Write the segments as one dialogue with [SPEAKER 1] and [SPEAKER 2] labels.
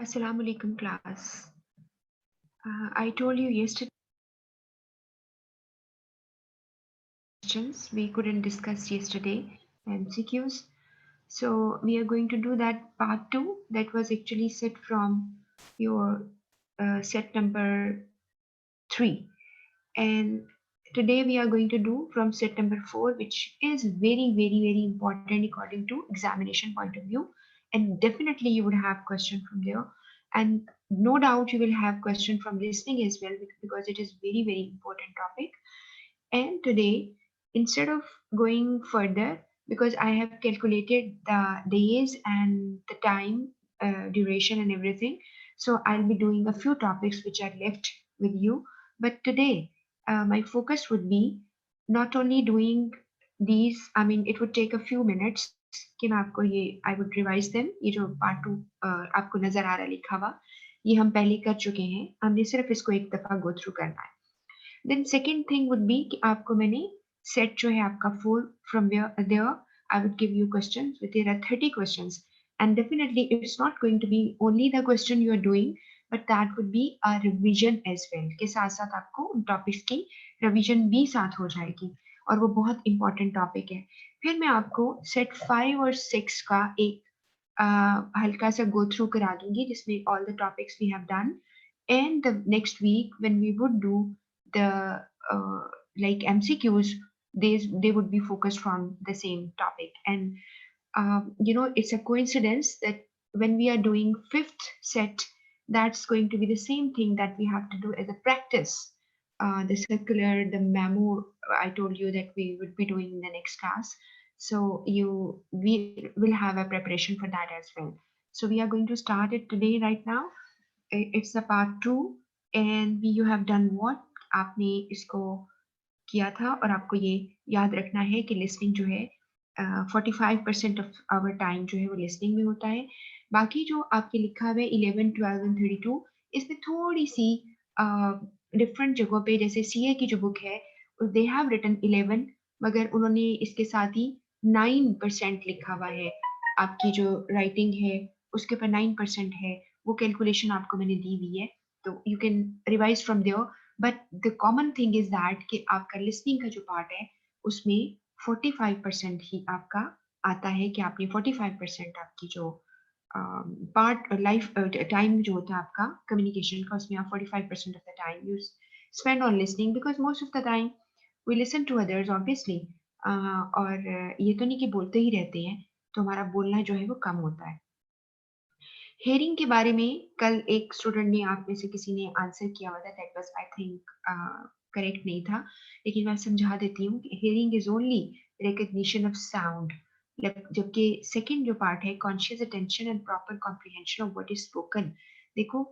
[SPEAKER 1] Assalamu alaikum class. I told you yesterday questions we couldn't discuss yesterday MCQs. So we are going to do that part 2 that was actually set from your set number 3, and today we are going to do from set number 4, which is very important according to examination point of view, and definitely you would have question from there, and no doubt you will have question from listening as well, because it is very important topic. And today, instead of going further, because I have calculated the days and the time, duration and everything, so I'll be doing a few topics which are left with you. But today, my focus would be not only doing these, I mean, it would take a few minutes कि मैं आपको ये I would revise them. ये जो part 2 आपको नजर आ रहा है लिखा हुआ, ये हम पहले कर चुके हैं, हमने सिर्फ इसको एक दफा go through करना है. Then second thing would be कि आपको मैंने set जो है आपका 4 from there I would give you questions with there are 30 questions, and definitely it's not going to be only the question you are doing, but that would be a revision as well, के साथ साथ आपको उन topics की revision भी साथ हो जाएगी, और वो बहुत important topic है. फिर मैं आपको set 5 और 6 का एक हल्का सा go through करा दूंगी, जिसमें all the topics we have done, and the next week when we would do the like MCQs, they would be focused from the same topic. And it's a coincidence that when we are doing fifth set, that's going to be the same thing that we have to do as a practice. The circular, the memo, I told you that we would be doing in the next class. So we will have a preparation for that as well. So we are going to start it today right now. It's the part 2, and you have done what? आपने इसको किया था, और आपको ये याद रखना है कि लिसनिंग जो है 45% ऑफ आवर टाइम जो है वो लिसनिंग में होता है. बाकी जो आपके लिखा हुआ है 11, 12 एंड 32, इसमें थोड़ी सी डिफरेंट जगहों पे, जैसे सीए की जो बुक है दे हैव रिटन 11, मगर उन्होंने इसके साथ ही 9% लिखा हुआ है. आपकी जो राइटिंग है उसके ऊपर 9% है, वो कैलकुलेशन आपको मैंने दी हुई है, तो you can revise from there. But the common thing is that कि आपका लिसनिंग का जो पार्ट है उसमें 45% ही आपका आता है, कि आपने 45% आपकी जो पार्ट लाइफ टाइम जो होता है आपका कम्युनिकेशन का, उसमें आप 45% of the time you spend on listening, because most of the time we listen to others obviously. और ये तो नहीं कि बोलते ही रहते हैं, तो हमारा बोलना जो है वो कम होता है. हेयरिंग के बारे में कल एक स्टूडेंट ने, आप में से किसी ने आंसर किया हुआ था, that was I think correct नहीं था, लेकिन मैं समझा देती हूँ कि hearing is only recognition of sound, जबकि सेकंड जो पार्ट है conscious attention and proper comprehension of what is spoken. देखो,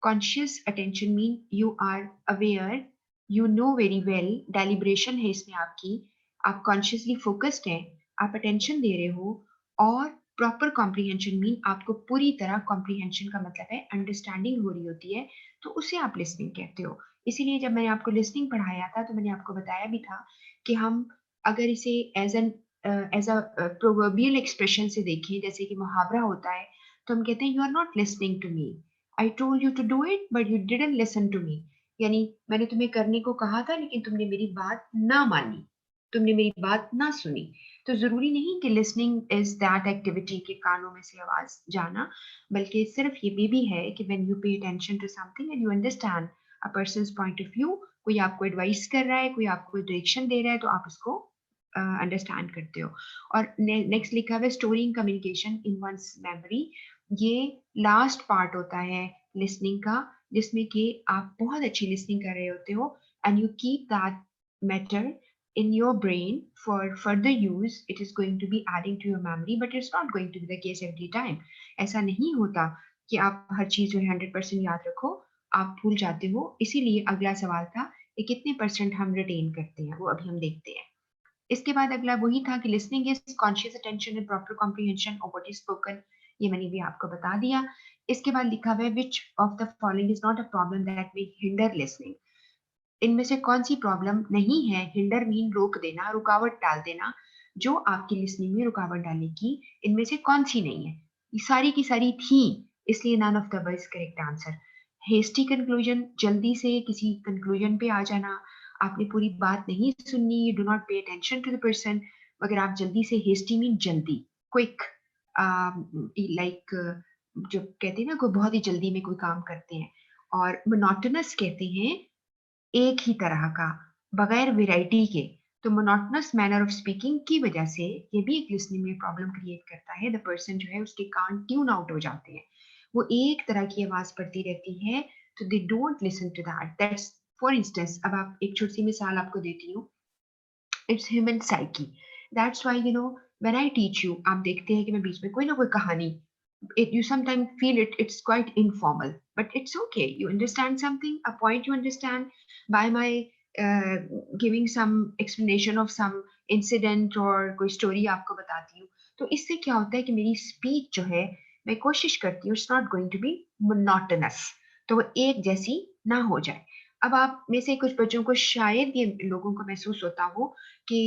[SPEAKER 1] conscious attention mean you are aware, you know very well, deliberation है इसमें आपकी, आप कॉन्शियसली फोकस्ड हैं, आप अटेंशन दे रहे हो. और प्रॉपर कॉम्प्रिहेंशन मीन आपको पूरी तरह कॉम्प्रिहेंशन का मतलब है अंडरस्टैंडिंग हो रही होती है, तो उसे आप लिसनिंग कहते हो. इसीलिए जब मैंने आपको लिसनिंग पढ़ाया था तो मैंने आपको बताया भी था कि हम अगर इसे एज अ प्रोवर्बियल एक्सप्रेशन से देखें, जैसे कि मुहावरा होता है, तो हम कहते हैं you are not listening to me, I told you to do it but you didn't listen to me. यानी मैंने तुम्हें करने को कहा था लेकिन तुमने मेरी बात ना मानी, तुमने मेरी बात ना सुनी. तो जरूरी नहीं कि लिसनिंग इज दैट एक्टिविटी के कानों में से आवाज जाना, बल्कि सिर्फ ये भी है कि when you pay attention to something and you understand a person's point of view, कोई आपको एडवाइस कर रहा है, कोई आपको डायरेक्शन दे रहा है, तो आप उसको अंडरस्टैंड करते हो. और नेक्स्ट लिखा हुआ है storing communication in one's memory. ये लास्ट पार्ट होता है लिसनिंग का, जिसमें कि आप बहुत अच्छी लिसनिंग कर रहे होते हो, and you keep that matter in your brain for further use. It is going to be adding to your memory, but it's not going to be the case every time. ऐसा नहीं होता कि आप हर चीज जो है 100% याद रखो, आप भूल जाते हो. इसीलिए अगला सवाल था कि कितने परसेंट हम रिटेन करते हैं, वो अभी हम देखते हैं. इसके बाद अगला वही था कि listening is conscious attention and proper comprehension of what is spoken. ये मैंने भी आपको बता दिया. इसके बाद लिखा हुआ है विच of the following is not a problem that may hinder listening. इनमें से कौन सी प्रॉब्लम नहीं है, हिंडर मीन रोक देना, रुकावट डाल देना, जो आपकी लिसनिंग में रुकावट डालेगी, इनमें से कौन सी नहीं है. ये सारी की सारी थी, इसलिए none of the is correct answer. Hasty conclusion, जल्दी से किसी कंक्लूजन पे आ जाना, आपने पूरी बात नहीं सुननी, you do not pay attention to the person. अगर आप जल्दी से, हेस्टी मीन जल्दी, क्विक, लाइक जो कहते हैं ना कोई बहुत ही जल्दी में कोई काम करते हैं। और मोनोटोनस कहते हैं एक ही तरह का, बगैर वैरायटी के। तो मोनोटोनस मैनर ऑफ स्पीकिंग की वजह से ये भी एक लिसनिंग में प्रॉब्लम क्रिएट करता है। द पर्सन जो है उसके कान ट्यून आउट हो जाते हैं, वो एक तरह की आवाज पड़ती रहती है, तो they don't listen to that. That's for instance, अब आप एक छोटी सी मिसाल आपको देती हूँ, it's human psyche. That's why when I teach you, आप देखते हैं कि मैं बीच में कोई ना कोई कहानी, you sometimes feel it's quite informal, but it's okay. You understand something, a point you understand by my uh, giving some explanation of some incident और कोई story आपको बताती हूँ। तो इससे क्या होता है कि मेरी speech जो है, मैं कोशिश करती हूँ it's not going to be monotonous, तो वो एक जैसी ना हो जाए। अब आप में से कुछ बच्चों को शायद ये लोगों को महसूस होता हो कि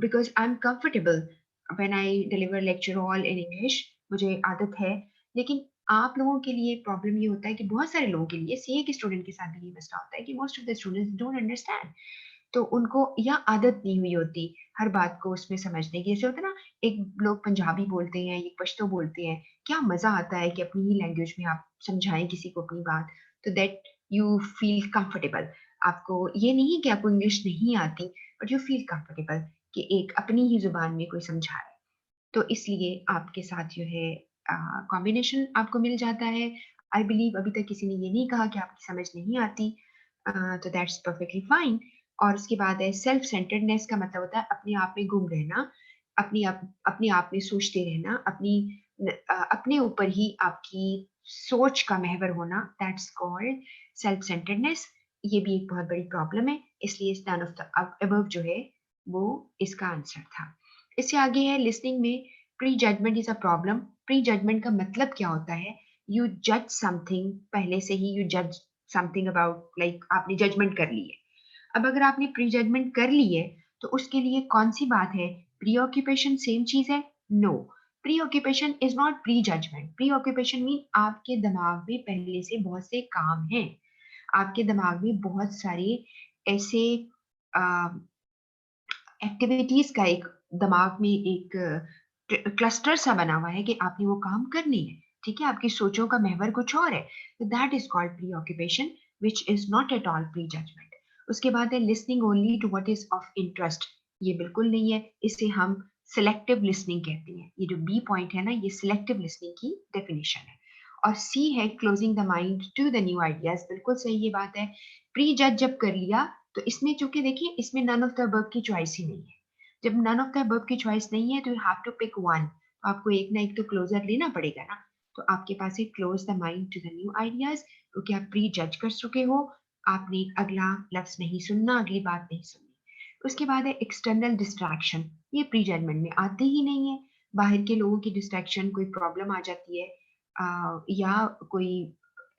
[SPEAKER 1] because I'm comfortable when I deliver lecture all in English, मुझे आदत है। लेकिन आप लोगों के लिए प्रॉब्लम ये होता है कि बहुत सारे लोगों के लिए, सीए के स्टूडेंट के साथ भी ये मसला होता है कि most of the students don't understand. तो उनको या आदत नहीं हुई होती हर बात को उसमें समझने की। जैसे होता है ना, एक लोग पंजाबी बोलते हैं, एक पश्तो बोलते हैं, क्या मजा आता है कि अपनी ही लैंग्वेज में आप समझाएं किसी को अपनी बात, तो दैट यू फील कंफर्टेबल। आपको ये नहीं कि आपको इंग्लिश नहीं आती, बट यू फील कंफर्टेबल कि एक अपनी ही जुबान में कोई समझा रहा है। तो इसलिए आपके साथ जो है कॉम्बिनेशन आपको मिल जाता है। आई बिलीव अभी तक किसी ने ये नहीं कहा कि आपकी समझ नहीं आती, तो दैट्स परफेक्टली फाइन। और उसके बाद है सेल्फ सेंटर्डनेस, का मतलब होता है अपने आप में गुम रहना, अपने आप में सोचते रहना, अपने ऊपर ही आपकी सोच का महवर होना, दैट्स कॉल्ड सेल्फ सेंटर्डनेस। ये भी एक बहुत बड़ी प्रॉब्लम है, इसलिए नन ऑफ द अबव जो है वो इसका आंसर था। इससे आगे है लिसनिंग में prejudgement is a problem. Prejudgement का मतलब क्या होता है? यू जज समथिंग, पहले से ही यू जज समथिंग अबाउट, लाइक आपने जजमेंट कर ली है। अब अगर आपने प्री जजमेंट कर ली है, तो उसके लिए कौन सी बात है? प्री ऑक्यूपेशन सेम चीज है? No, preoccupation is not prejudgement. Preoccupation mean आपके दिमाग में पहले से बहुत से काम हैं, आपके दिमाग में बहुत सारे ऐसे एक्टिविटीज का एक दिमाग में एक क्लस्टर सा बना हुआ है कि आपने वो काम करनी है। ठीक है, आपकी सोचों का महवर कुछ और है, तो that is called preoccupation, which is not at all prejudgement. उसके बाद है listening only to what is of interest. ये बिल्कुल नहीं है, इसे हम सिलेक्टिव लिसनिंग कहते हैं। ये जो बी पॉइंट है ना, ये सिलेक्टिव लिसनिंग की डेफिनेशन है। और सी है closing the mind to the new ideas. बिल्कुल सही ये बात है। प्री जज जब कर लिया, तो इसमें चूंकि देखिए इसमें नन ऑफ द अबव की चॉइस ही नहीं है। जब नन ऑफ द अबव की चॉइस नहीं है, तो you have to pick one, तो आपको एक ना एक तो क्लोजर लेना पड़ेगा ना। तो आपके पास है close the mind to the new ideas, क्योंकि आप प्री जज कर चुके हो, आपने अगला लफ्ज नहीं सुनना, अगली बात नहीं सुननी। उसके बाद है एक्सटर्नल डिस्ट्रैक्शन। ये प्री जजमेंट में आते ही नहीं है। बाहर के लोगों की डिस्ट्रैक्शन, कोई प्रॉब्लम आ जाती है, या कोई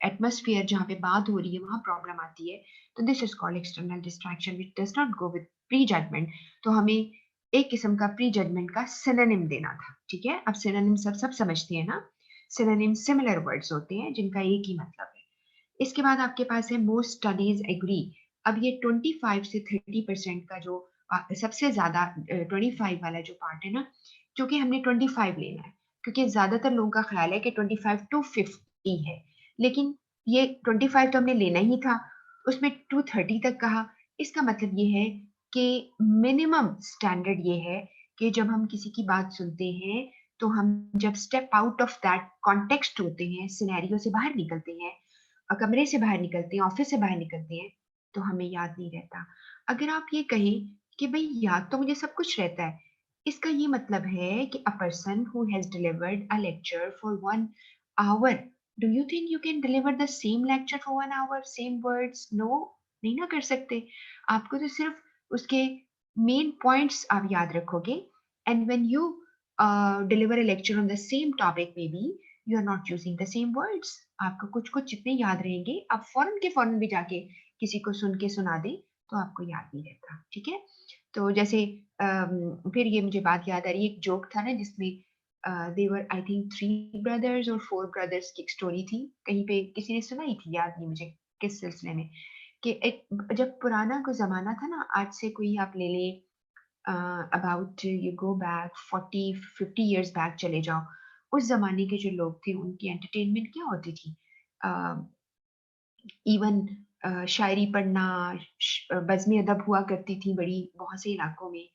[SPEAKER 1] एटमोस्फियर जहाँ पे बात हो रही है वहां प्रॉब्लम आती है, तो this is called external distraction which does not go with prejudgement. तो हमें एक किस्म का प्री जजमेंट का सिनोनिम देना था। ठीक है, अब सिनोनिम सब समझते हैं ना। सिनोनिम सिमिलर वर्ड्स होते हैं जिनका एक ही मतलब है। इसके बाद आपके पास है मोस्ट स्टडीज एग्री। अब ये 25 से 30% का जो सबसे ज्यादा 25 वाला जो पार्ट है ना, क्योंकि हमने 25 लेना है, क्योंकि ज्यादातर लोगों का ख्याल है कि 25 टू 50 है, लेकिन ये 25 तो हमने लेना ही था, उसमें 230 तक कहा। इसका मतलब ये है कि मिनिमम स्टैंडर्ड ये है कि जब हम किसी की बात सुनते हैं, तो हम जब step out of that context होते हैं, सिनेरियो से बाहर निकलते हैं, कमरे से बाहर निकलते हैं, ऑफिस से बाहर निकलते हैं, तो हमें याद नहीं रहता। अगर आप ये कहें कि भाई याद तो मुझे सब कुछ रहता है, इसका ये मतलब है कि a person who has delivered a lecture for 1 hour, do you think you can deliver the same lecture for 1 hour, same words? No, नहीं ना कर सकते। आपको तो सिर्फ उसके मेन पॉइंट्स आप याद रखोगे, and when you deliver a lecture on the same topic, maybe you are not using the same words. आपको कुछ कुछ जितने याद रहेंगे, आप फौरन के फौरन भी जाके किसी को सुन के सुना दें, तो आपको याद नहीं रहता। ठीक है, तो जैसे फिर ये मुझे बात याद आ रही है, एक जोक था ना जिसमें देवर आई थिंक 3 ब्रदर्स और 4 ब्रदर्स की एक स्टोरी थी, कहीं पे किसी ने सुनाई थी, याद नहीं मुझे किस सिलसिले में, कि एक जब पुराना कोई ज़माना था ना, आज से कोई आप ले लें about you go back 40-50 years back चले जाओ, उस ज़माने के जो लोग थे उनकी एंटरटेनमेंट क्या होती थी? अ, इवन शायरी पढ़ना, बज़्म अदब हुआ करती थी बड़ी बहुत से इलाकों में,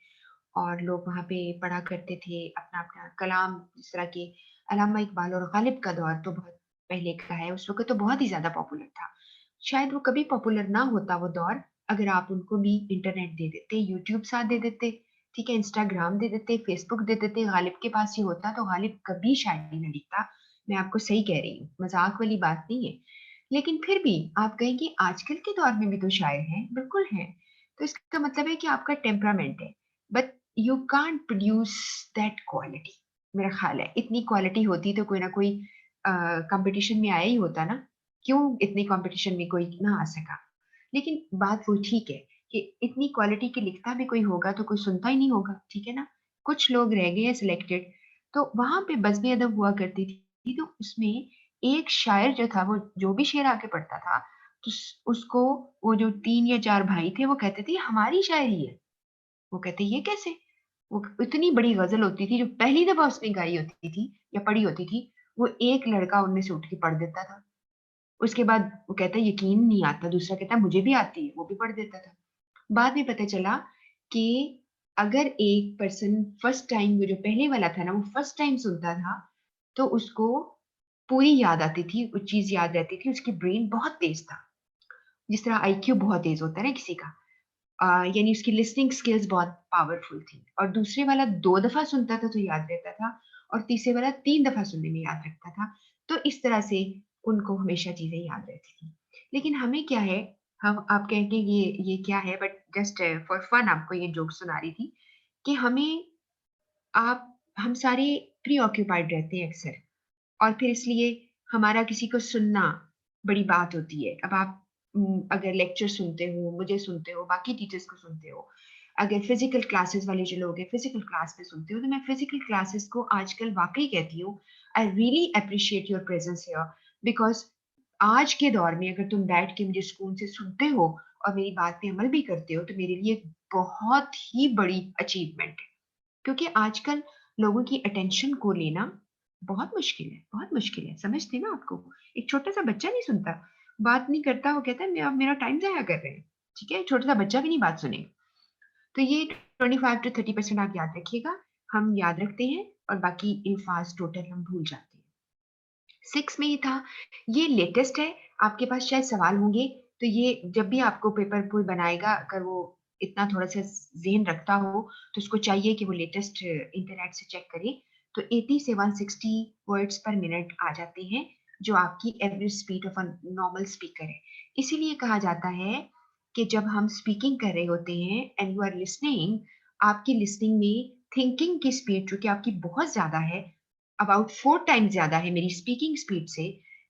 [SPEAKER 1] और लोग वहाँ पे पढ़ा करते थे अपना-अपना कलाम, जिस तरह के अल्लामा इकबाल और गालिब का दौर तो बहुत पहले का है, उस वक़्त तो बहुत ही ज़्यादा पॉपुलर था। शायद वो कभी पॉपुलर ना होता वो दौर, अगर आप उनको भी इंटरनेट दे देते, यूट्यूब साथ दे देते, ठीक है, इंस्टाग्राम दे देते, फेसबुक दे देते, गालिब के पास ये होता तो गालिब कभी शायरी ना लिखता। मैं आपको सही कह रही हूँ, मज़ाक वाली बात नहीं है। लेकिन फिर भी आप कहें कि आजकल के दौर में भी तो शायर हैं, बिल्कुल हैं। तो इसका मतलब है कि आपका टेम्परामेंट है, but you can't produce that quality. मेरा ख्याल है इतनी क्वालिटी होती तो कोई ना कोई कंपटीशन में आया ही होता ना, क्यों इतनी कंपटीशन में कोई ना आ सका। लेकिन बात वो ठीक है कि इतनी क्वालिटी की लिखता भी कोई होगा तो कोई सुनता ही नहीं होगा, ठीक है ना? कुछ लोग रह गए हैं सिलेक्टेड, तो वहाँ पे बज़्म अदब हुआ करती थी, तो उसमें एक शायर जो था, वो जो भी शेर आके पढ़ता था, तो उसको वो जो 3 या 4 भाई थे, वो कहते थे, "ये हमारी शायरी है।" वो कहते, "ये कैसे?" वो इतनी बड़ी गज़ल होती थी, जो पहली दफ़ा उसने गाई होती थी या पढ़ी होती थी, वो एक लड़का उनमें से उठ के पढ़ देता था। उसके बाद वो कहता है, "यकीन नहीं आता।" दूसरा कहता है, "मुझे भी आती है।" वो भी पढ़ देता था। बाद में पता चला कि अगर एक पर्सन फर्स्ट टाइम, वो जो पहले वाला था ना, वो फर्स्ट टाइम सुनता था, तो उसको पूरी याद आती थी, वो चीज़ याद रहती थी, उसकी ब्रेन बहुत तेज़ था। जिस तरह आईक्यू बहुत तेज़ होता है ना किसी का, यानी उसकी लिसनिंग स्किल्स बहुत पावरफुल थी, और दूसरे वाला 2 दफ़ा सुनता था तो याद रहता था, और तीसरे वाला 3 दफ़ा सुनने में याद रखता था। तो इस तरह से उनको हमेशा चीज़ें याद रहती थी। लेकिन हमें क्या है, हम आप कहेंगे ये क्या है, बट जस्ट फॉर फन आपको ये जोक सुना रही थी, कि हमें आप हम सारे प्रीऑक्यूपाइड रहते हैं अक्सर, और फिर इसलिए हमारा किसी को सुनना बड़ी बात होती है। अब आप अगर लेक्चर सुनते हो, मुझे सुनते हो, बाकी टीचर्स को सुनते हो, अगर फिज़िकल क्लासेस वाले जो लोग हैं, फिज़िकल क्लास में सुनते हो, तो मैं फिज़िकल क्लासेस को आजकल वाक़ई कहती हूँ, I really appreciate your presence here, because आज के दौर में अगर तुम बैठ के मुझे सुकून से सुनते हो और मेरी बात पे अमल भी करते हो, तो मेरे लिए बहुत ही बड़ी अचीवमेंट है। क्योंकि आजकल लोगों की अटेंशन को लेना बहुत मुश्किल है, समझते हैं ना आपको? एक छोटा-सा बच्चा नहीं सुनता, बात नहीं करता, वो कहता है आप मेरा टाइम ज़ाया कर रहे हैं, ठीक है? छोटा-सा बच्चा भी नहीं बात सुनेगा। तो ये 25 टू 30% आप याद रखिएगा, हम याद रखते हैं और बाकी अल्फाज़ टोटल हम भूल जाते हैं। 6 में ये था, ये लेटेस्ट है, आपके पास शायद सवाल होंगे, तो ये जब भी आपको पेपर कोई बनाएगा, अगर वो इतना थोड़ा-सा ज़हन रखता हो, तो उसको चाहिए कि वो लेटेस्ट इंटरनेट से चेक करे, तो 80 से 160 वर्ड्स पर मिनट आ जाते हैं, जो आपकी average speed of a normal speaker है। इसीलिए कहा जाता है कि जब हम स्पीकिंग कर रहे होते हैं एंड यू आर लिसनिंग, आपकी लिसनिंग में थिंकिंग की स्पीड, जो कि आपकी बहुत ज़्यादा है, अबाउट 4 टाइम्स ज़्यादा है मेरी स्पीकिंग स्पीड से,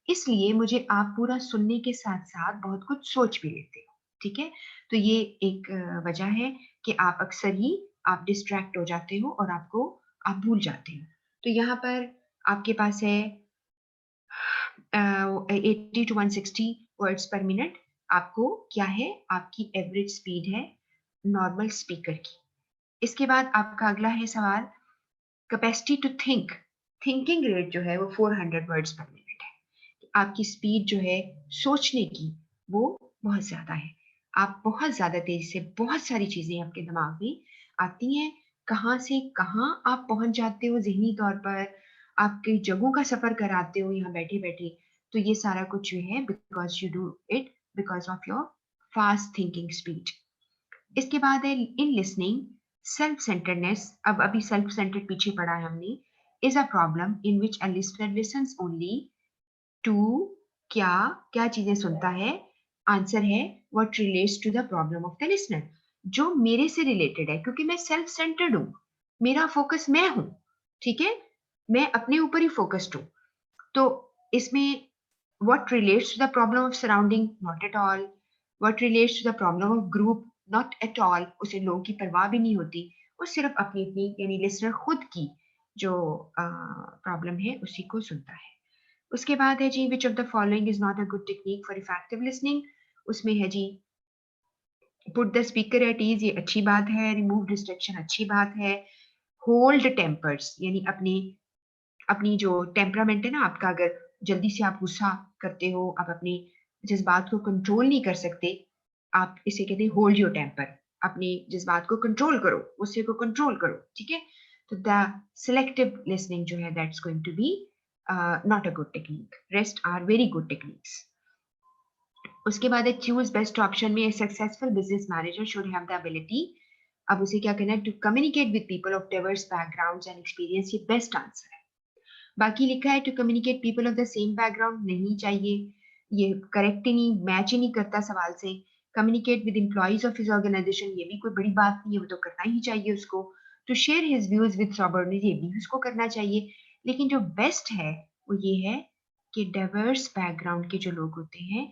[SPEAKER 1] इसलिए मुझे आप पूरा सुनने के साथ-साथ बहुत कुछ सोच भी लेते हो, ठीक है? तो ये एक वजह है कि आप अक्सर ही आप डिस्ट्रैक्ट हो जाते हो और आप भूल जाते हो। तो यहाँ पर आपके पास है 80 टू 160 वर्ड्स पर मिनट, आपको क्या है, आपकी एवरेज स्पीड है नॉर्मल स्पीकर की। इसके बाद आपका अगला है सवाल, capacity to think, thinking rate जो है वो 400 वर्ड्स पर मिनट है। आपकी स्पीड जो है सोचने की, वो बहुत ज़्यादा है। आप बहुत ज़्यादा तेज़ी से बहुत सारी चीज़ें आपके दिमाग में आती हैं, कहाँ से कहाँ आप पहुँच जाते हो ज़हनी तौर पर, आप कई जगहों का सफ़र कराते हो यहाँ बैठे-बैठे, तो ये सारा कुछ जो है because you do it because of your fast thinking speed. इसके बाद है इन लिसनिंग, सेल्फ सेंटर्डनेस, अब अभी सेल्फ सेंटर्ड पीछे पढ़ा है हमने, is a problem in which a listener listens only to, क्या क्या चीजें सुनता है, आंसर है what relates to the problem of the listener, जो मेरे से रिलेटेड है, क्योंकि मैं सेल्फ सेंटर्ड हूँ, मेरा फोकस मैं हूँ, ठीक है, मैं अपने ऊपर ही फोकस्ड हूँ। तो इसमें what relates to the problem of surrounding, not at all. What relates to the problem of group, not at all. उसे लोगों की परवाह भी नहीं होती, वो सिर्फ अपनी अपनी यानी लिसनर खुद की जो प्रॉब्लम है उसी को सुनता है। उसके बाद है जी which of the following is not a good technique for effective listening. उसमें है जी put the speaker at ease, ये अच्छी बात है। रिमूव डिस्ट्रैक्शन, अच्छी बात है। होल्ड टेम्पर्स, यानी अपनी अपनी जो टेम्परामेंट है ना आपका, अगर जल्दी से आप गुस्सा करते हो, आप अपने जज्बात को कंट्रोल नहीं कर सकते, आप इसे कहते हैं होल्ड योर टेम्पर। अपने जज्बात को कंट्रोल करो, गुस्से को कंट्रोल करो, ठीक है। तो द सिलेक्टिव लिसनिंग जो है that's going to be not a good technique, rest are very good techniques. उसके बाद है चूज बेस्ट ऑप्शन में successful business manager should have the ability, अब उसे क्या करना है, to communicate with people of diverse backgrounds and experience, ये बेस्ट आंसर है। बाकी लिखा है to communicate people of the same background, नहीं चाहिए, ये करेक्ट ही नहीं, मैच ही नहीं करता सवाल से। Communicate with employees of his organisation, ये भी कोई बड़ी बात नहीं है, वो तो करना ही चाहिए उसको। To share his views with subordinates, ये भी उसको करना चाहिए। लेकिन जो बेस्ट है वो ये है कि डाइवर्स बैकग्राउंड के जो लोग होते हैं,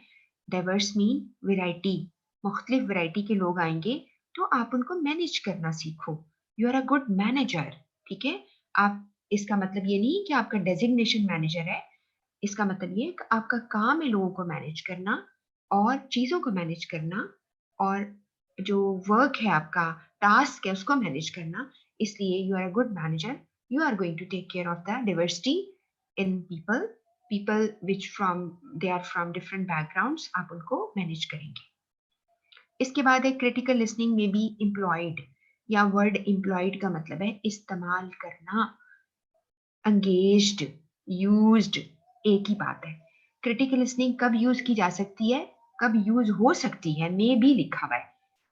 [SPEAKER 1] डाइवर्स मीन वेराइटी, मुख्तलिफ वैरायटी के लोग आएंगे, तो आप उनको मैनेज करना सीखो। You are a good manager, ठीक है। आप, इसका मतलब ये नहीं कि आपका डेजिग्नेशन मैनेजर है, इसका मतलब ये कि आपका काम है लोगों को मैनेज करना और चीजों को मैनेज करना, और जो वर्क है आपका, टास्क है, उसको मैनेज करना। इसलिए you are a good manager, you are going to take care of the diversity in people, people which from they are from different backgrounds, आप उनको मैनेज करेंगे। इसके बाद है critical listening may be employed, या word employed का मतलब है इस्तेमाल करना, engaged, used, एक ही बात है। क्रिटिकल लिसनिंग कब यूज की जा सकती है, कब यूज हो सकती है, मे भी लिखा हुआ है।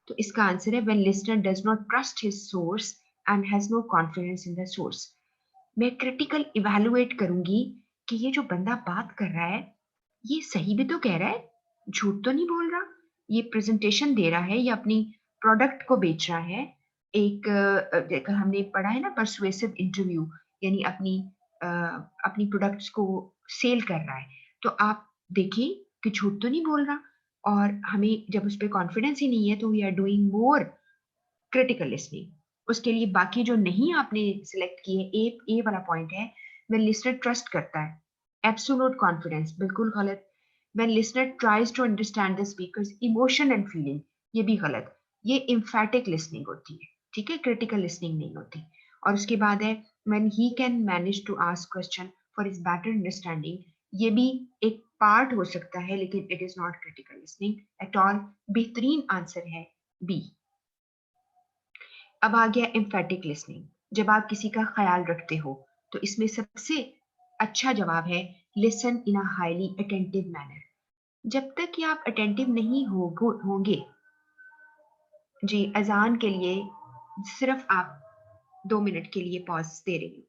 [SPEAKER 1] तो इसका आंसर है when listener does not trust his source and has no confidence in the source। मैं क्रिटिकल इवेलुएट करूंगी कि ये जो बंदा बात कर रहा है ये सही भी तो कह रहा है, झूठ तो नहीं बोल रहा, ये प्रेजेंटेशन दे रहा है या अपनी प्रोडक्ट को बेच रहा है। एक देखो हमने पढ़ा है ना परसुएसिव इंटरव्यू, यानी अपनी प्रोडक्ट्स को सेल कर रहा है। तो आप देखिए कि झूठ तो नहीं बोल रहा, और हमें जब उस पर कॉन्फिडेंस ही नहीं है तो we are doing more critical listening. उसके लिए बाकी जो नहीं आपने सिलेक्ट किए, ए वाला पॉइंट है when listener ट्रस्ट करता है, एब्सोल्यूट कॉन्फिडेंस बिल्कुल गलत। when listener tries to understand the speaker's emotion and feeling, ये भी गलत, ये emphatic listening होती है, ठीक है, क्रिटिकल लिसनिंग नहीं होती। और उसके बाद है when he can manage to ask question for his better understanding, ये भी एक पार्ट हो सकता है लेकिन it is not critical listening at all. बेहतरीन आंसर है बी। अब आ गया एम्फेटिक लिसनिंग, जब आप किसी का ख्याल रखते हो, तो इसमें सबसे अच्छा जवाब है listen in a highly attentive manner. जब तक कि आप अटेंटिव नहीं होंगे, जी अजान के लिए सिर्फ आप 2 मिनट के लिए पॉज दे रही हूँ।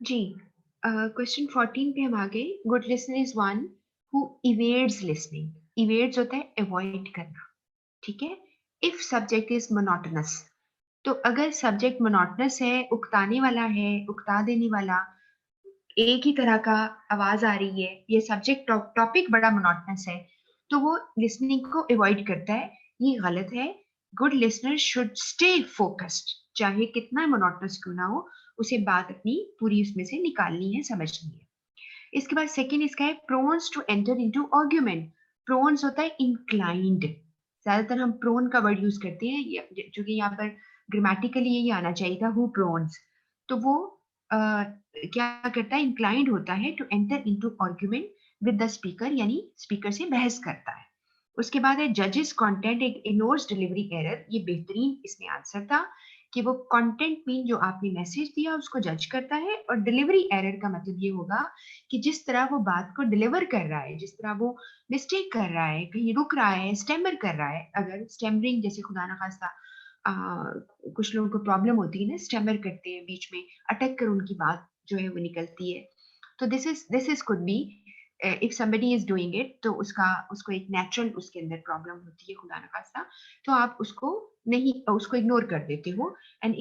[SPEAKER 1] जी, क्वेश्चन 14 पे हम आ गए। Good listener is one who evades listening. Evades होता है अवॉइड करना, ठीक है। इफ सब्जेक्ट इज मोनोटोनस, तो अगर सब्जेक्ट मोनोटोनस है, उकताने वाला है, उकता देने वाला, एक ही तरह का आवाज आ रही है, ये सब्जेक्ट टॉपिक बड़ा मोनोटोनस है, तो वो लिसनिंग को अवॉइड करता है। ये गलत है। Good listener should stay focused, चाहे कितना मोनोटोनस क्यों ना हो, उसे बात अपनी पूरी उसमें से निकालनी है, समझनी है। इसके बाद सेकंड इसका है prones to enter into argument. Prones होता है इंक्लाइंड। ज्यादातर हम प्रोन का वर्ड यूज करते हैं, जो कि यहाँ पर ग्रामेटिकली यही आना चाहिए था, हु प्रोन्स। तो वो क्या करता है, इंक्लाइंड होता है to enter into argument with the speaker, यानी स्पीकर से बहस करता है। उसके बाद है जजेस कंटेंट इग्नोर्स डिलीवरी एरर। ये बेहतरीन इसमें आंसर था कि वो कंटेंट मीन जो आपने मैसेज दिया उसको जज करता है, और डिलीवरी एरर का मतलब ये होगा कि जिस तरह वो बात को डिलीवर कर रहा है, जिस तरह वो मिस्टेक कर रहा है, कहीं रुक रहा है, स्टेमर कर रहा है। अगर स्टेमरिंग जैसे खुदा ना खास्ता कुछ लोगों को प्रॉब्लम होती है ना, स्टेमर करते हैं, बीच में अटक कर उनकी बात जो है वो निकलती है। तो this is could be if somebody is doing it, तो उसको एक नेचुरल उसके अंदर प्रॉब्लम होती है, खुदा ना खास्ता। तो आप उसको नहीं, उसको इग्नोर कर देते हो and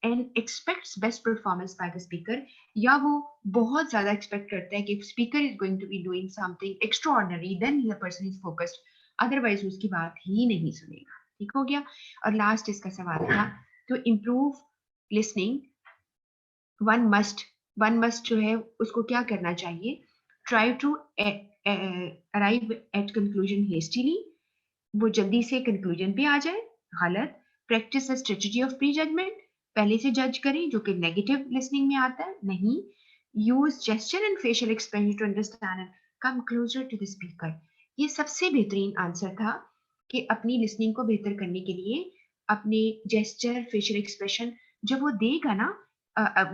[SPEAKER 1] and expects best performance by the speaker, या वो बहुत ज्यादा एक्सपेक्ट करता है कि speaker is going to be doing something extraordinary, then the person is focused, otherwise उसकी बात ही नहीं सुनेगा। ठीक हो गया। और लास्ट इसका सवाल था, to improve listening one must जो है उसको क्या करना चाहिए, try to arrive at conclusion hastily, वो जल्दी से कंक्लूजन पे आ जाए, गलत। Practice the strategy of prejudgement, पहले से जज करें, जो कि नेगेटिव लिसनिंग में आता है, नहीं। Use gesture and facial expression to understand and come closer to the speaker. ये सबसे बेहतरीन आंसर था कि अपनी लिसनिंग को बेहतर करने के लिए अपने जेस्चर फेशियल एक्सप्रेशन जब वो देगा ना,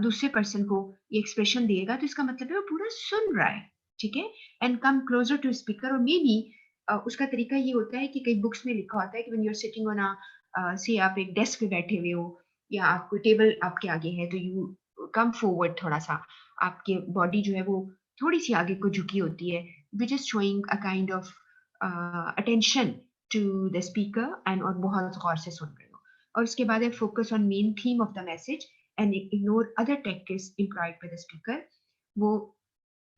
[SPEAKER 1] दूसरे पर्सन को ये एक्सप्रेशन देगा, तो इसका मतलब है वो पूरा सुन रहा है, ठीक है। And come closer to speaker, और मे बी उसका तरीका ये होता है कि कई बुक्स में लिखा होता है कि when you are sitting on a से आप एक डेस्क पे बैठे हुए हो, या आपको टेबल आपके आगे है, तो यू कम फॉरवर्ड थोड़ा सा, आपके बॉडी जो है वो थोड़ी सी आगे को झुकी होती है, which is showing a kind of attention to the speaker, and और बहुत गौर से सुन रहे हो। और उसके बाद है focus on main theme of the message and ignore other tactics employed by the speaker. वो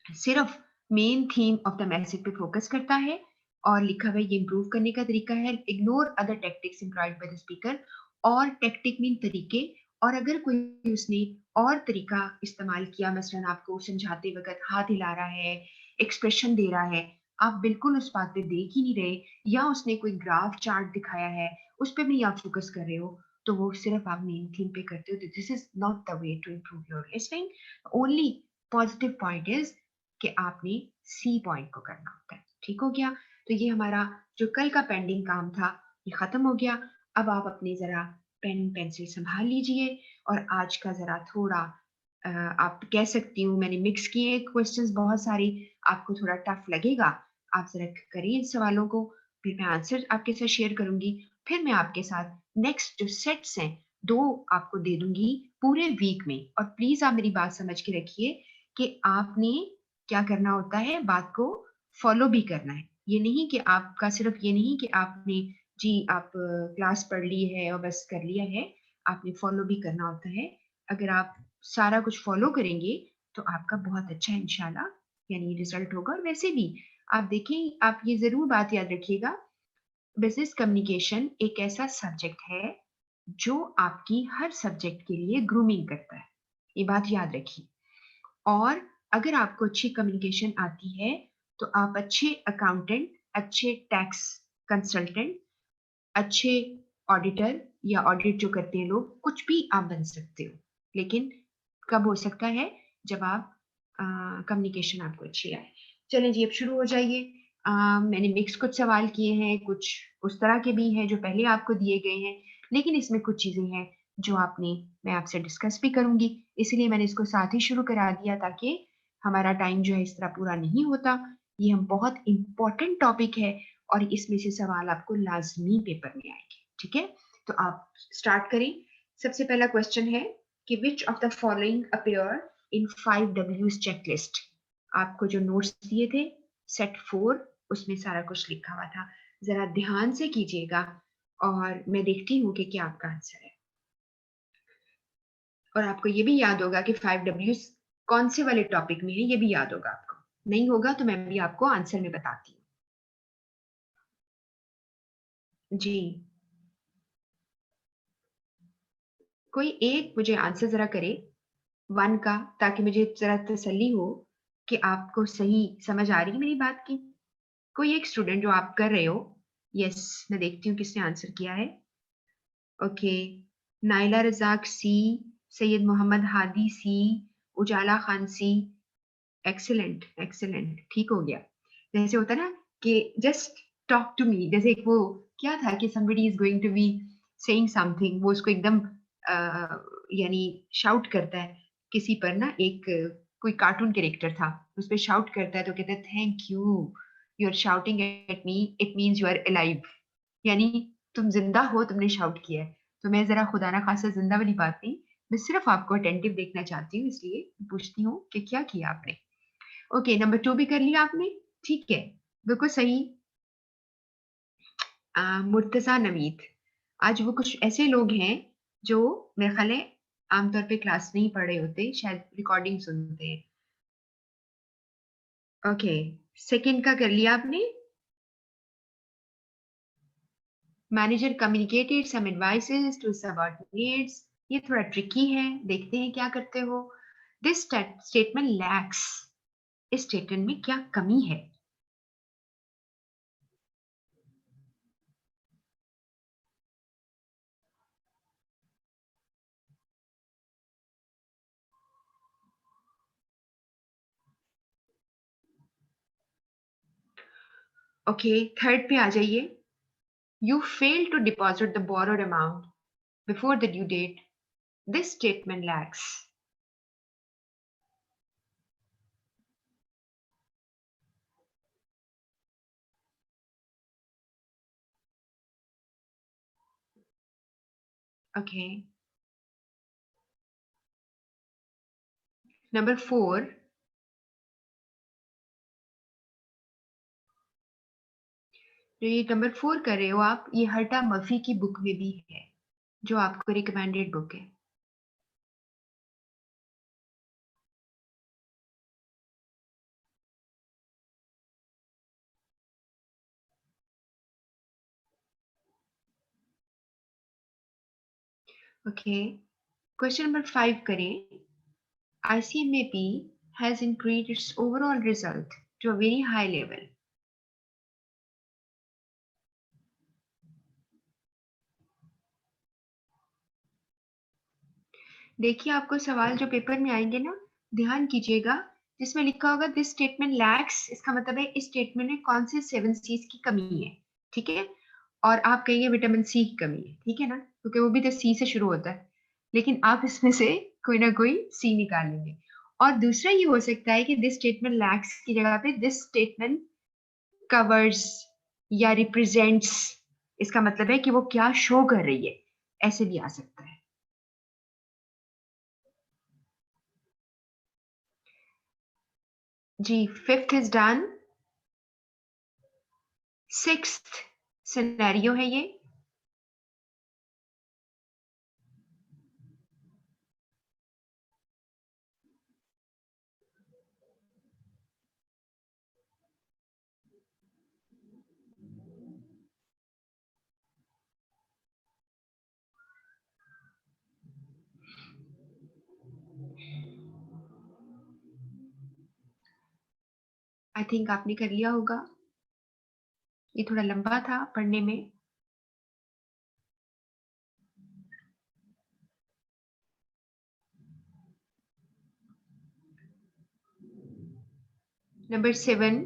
[SPEAKER 1] सिर्फ main theme of the message पे फोकस करता है, और लिखा हुआ ये इंप्रूव करने का तरीका है, ignore other tactics employed by the speaker. और टेक्टिक मीन तरीके, और अगर कोई उसने और तरीका इस्तेमाल किया, मसलन आपको समझाते वक्त हाथ हिला रहा है, एक्सप्रेशन दे रहा है, आप बिल्कुल उस बात पे देख ही नहीं रहे, या उसने कोई ग्राफ चार्ट दिखाया है, उस पर भी आप फोकस कर रहे हो, तो वो सिर्फ आप मेन थीम पे करते हो, तो this is not the way to improve your listening. Only positive point is कि आपने सी पॉइंट को करना होता है। ठीक हो गया। तो ये हमारा जो कल का पेंडिंग काम था ये खत्म हो गया। अब आप अपने जरा पेन पेंसिल संभाल लीजिए, और आज का जरा थोड़ा आप कह सकती हूँ मैंने मिक्स किए क्वेश्चंस बहुत सारी, आपको थोड़ा टफ लगेगा, आप जरा करिए इन सवालों को, फिर मैं आंसर आपके साथ शेयर करूंगी। फिर मैं आपके साथ नेक्स्ट जो सेट्स हैं 2 आपको दे दूंगी पूरे वीक में। और प्लीज आप मेरी बात समझ के रखिए कि आपने क्या करना होता है, बात को फॉलो भी करना है। ये नहीं कि आपका सिर्फ ये नहीं कि आपने जी आप क्लास पढ़ ली है और बस कर लिया है, आपने फॉलो भी करना होता है। अगर आप सारा कुछ फॉलो करेंगे तो आपका बहुत अच्छा इंशाल्लाह यानी रिजल्ट होगा। और वैसे भी आप देखें, आप ये जरूर बात याद रखिएगा, बिजनेस कम्युनिकेशन एक ऐसा सब्जेक्ट है जो आपकी हर सब्जेक्ट के लिए ग्रूमिंग करता है, ये बात याद रखिए। और अगर आपको अच्छी कम्युनिकेशन आती है तो आप अच्छे अकाउंटेंट, अच्छे टैक्स कंसल्टेंट, अच्छे ऑडिटर, या ऑडिट जो करते हैं लोग, कुछ भी आप बन सकते हो। लेकिन कब हो सकता है, जब आप कम्युनिकेशन आपको अच्छी आए। चलें जी, अब शुरू हो जाइए। मैंने मिक्स कुछ सवाल किए हैं, कुछ उस तरह के भी हैं जो पहले आपको दिए गए हैं, लेकिन इसमें कुछ चीजें हैं जो आपने मैं आपसे डिस्कस भी करूंगी, इसलिए मैंने इसको साथ ही शुरू करा दिया ताकि हमारा टाइम जो है इस तरह पूरा नहीं होता। ये हम बहुत इंपॉर्टेंट टॉपिक है, और इसमें से सवाल आपको लाजमी पेपर में आएंगे। ठीक है, तो आप स्टार्ट करें। सबसे पहला क्वेश्चन है कि विच of the following appear in 5 Ws checklist. आपको जो नोट्स दिए थे सेट 4, उसमें सारा कुछ लिखा हुआ था। जरा ध्यान से कीजिएगा और मैं देखती हूँ कि क्या आपका आंसर है। और आपको ये भी याद होगा कि 5 Ws कौन से वाले टॉपिक में है, ये भी याद होगा आपको। नहीं होगा तो मैं भी आपको आंसर में बताती हूँ। जी, कोई एक मुझे आंसर जरा करे 1 का, ताकि मुझे जरा तसल्ली हो कि आपको सही समझ आ रही है मेरी बात की। कोई एक स्टूडेंट जो आप कर रहे हो। यस, मैं देखती हूँ किसने आंसर किया है। ओके, नाइला रजाक सी, सैयद मोहम्मद हादी सी, उजाला खान सी। एक्सीलेंट एक्सीलेंट, ठीक हो गया। जैसे होता है ना कि जस्ट टॉक टू मी, जैसे एक वो क्या था कि somebody is going to be saying something, वो उसको एकदम यानी शाउट करता है किसी पर ना। एक कोई कार्टून कैरेक्टर था, उस पर शाउट करता है तो कहता है thank you are shouting at me, it means you are alive. यानी तुम जिंदा हो, तुमने शाउट किया है। तो मैं जरा खुदा ना खासा जिंदा वाली बात नहीं, मैं सिर्फ आपको अटेंटिव देखना चाहती हूँ, इसलिए पूछती हूँ कि क्या किया आपने। ओके, नंबर 2 भी कर लिया आपने, ठीक है, बिल्कुल सही। मुर्तजा नवीद, आज वो कुछ ऐसे लोग हैं जो मेरे ख्याल है आमतौर पे क्लास नहीं पढ़ रहे होते, शायद रिकॉर्डिंग सुनते हैं। ओके, सेकंड का कर लिया आपने। Manager communicated some advices to subordinates, ये थोड़ा ट्रिकी है, देखते हैं क्या करते हो। दिस स्टेटमेंट लैक्स, इस स्टेटमेंट में क्या कमी है। ओके, थर्ड पे आ जाइए। You fail to deposit the borrowed amount before the due date. This statement lacks. Okay. Number 4. जो ये नंबर 4 कर रहे हो आप, ये हर्टा मर्फी की बुक में भी है, जो आपको रिकमेंडेड बुक है। ओके, क्वेश्चन नंबर 5 करें। ICMAP has increased its overall result to a very high level. देखिए, आपको सवाल जो पेपर में आएंगे ना, ध्यान कीजिएगा, जिसमें लिखा होगा दिस स्टेटमेंट लैक्स, इसका मतलब है इस स्टेटमेंट में कौन से 7 सीज की कमी है, ठीक है। और आप कहिए विटामिन सी की कमी है, ठीक है ना, क्योंकि वो भी तो सी से शुरू होता है। लेकिन आप इसमें से कोई ना कोई सी निकालेंगे। और दूसरा ये हो सकता है कि दिस स्टेटमेंट लैक्स की जगह पे दिस स्टेटमेंट कवर्स या रिप्रेजेंट्स, इसका मतलब है कि वो क्या शो कर रही है, ऐसे भी आ सकता है। जी, fifth is done. Sixth scenario है ये। आई थिंक आपने कर लिया होगा, ये थोड़ा लंबा था पढ़ने में। नंबर 7।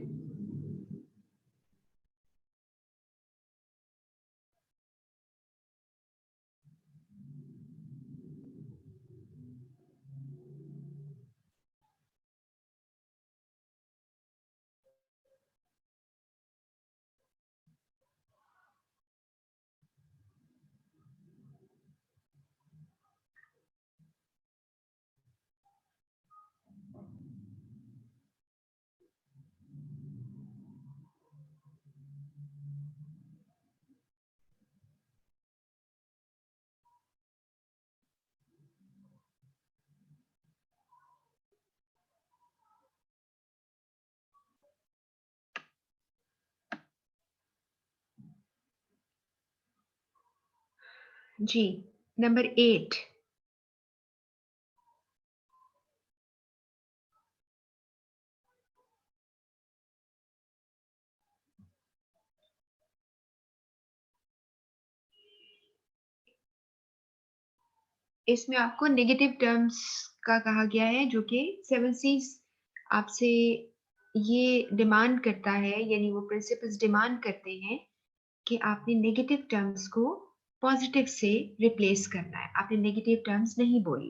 [SPEAKER 1] जी, नंबर 8। इसमें आपको नेगेटिव टर्म्स का कहा गया है, जो कि सेवन सीज आपसे ये डिमांड करता है, यानी वो प्रिंसिपल्स डिमांड करते हैं कि आपने नेगेटिव टर्म्स को पॉजिटिव से रिप्लेस करना है। आपने नेगेटिव टर्म्स नहीं बोली।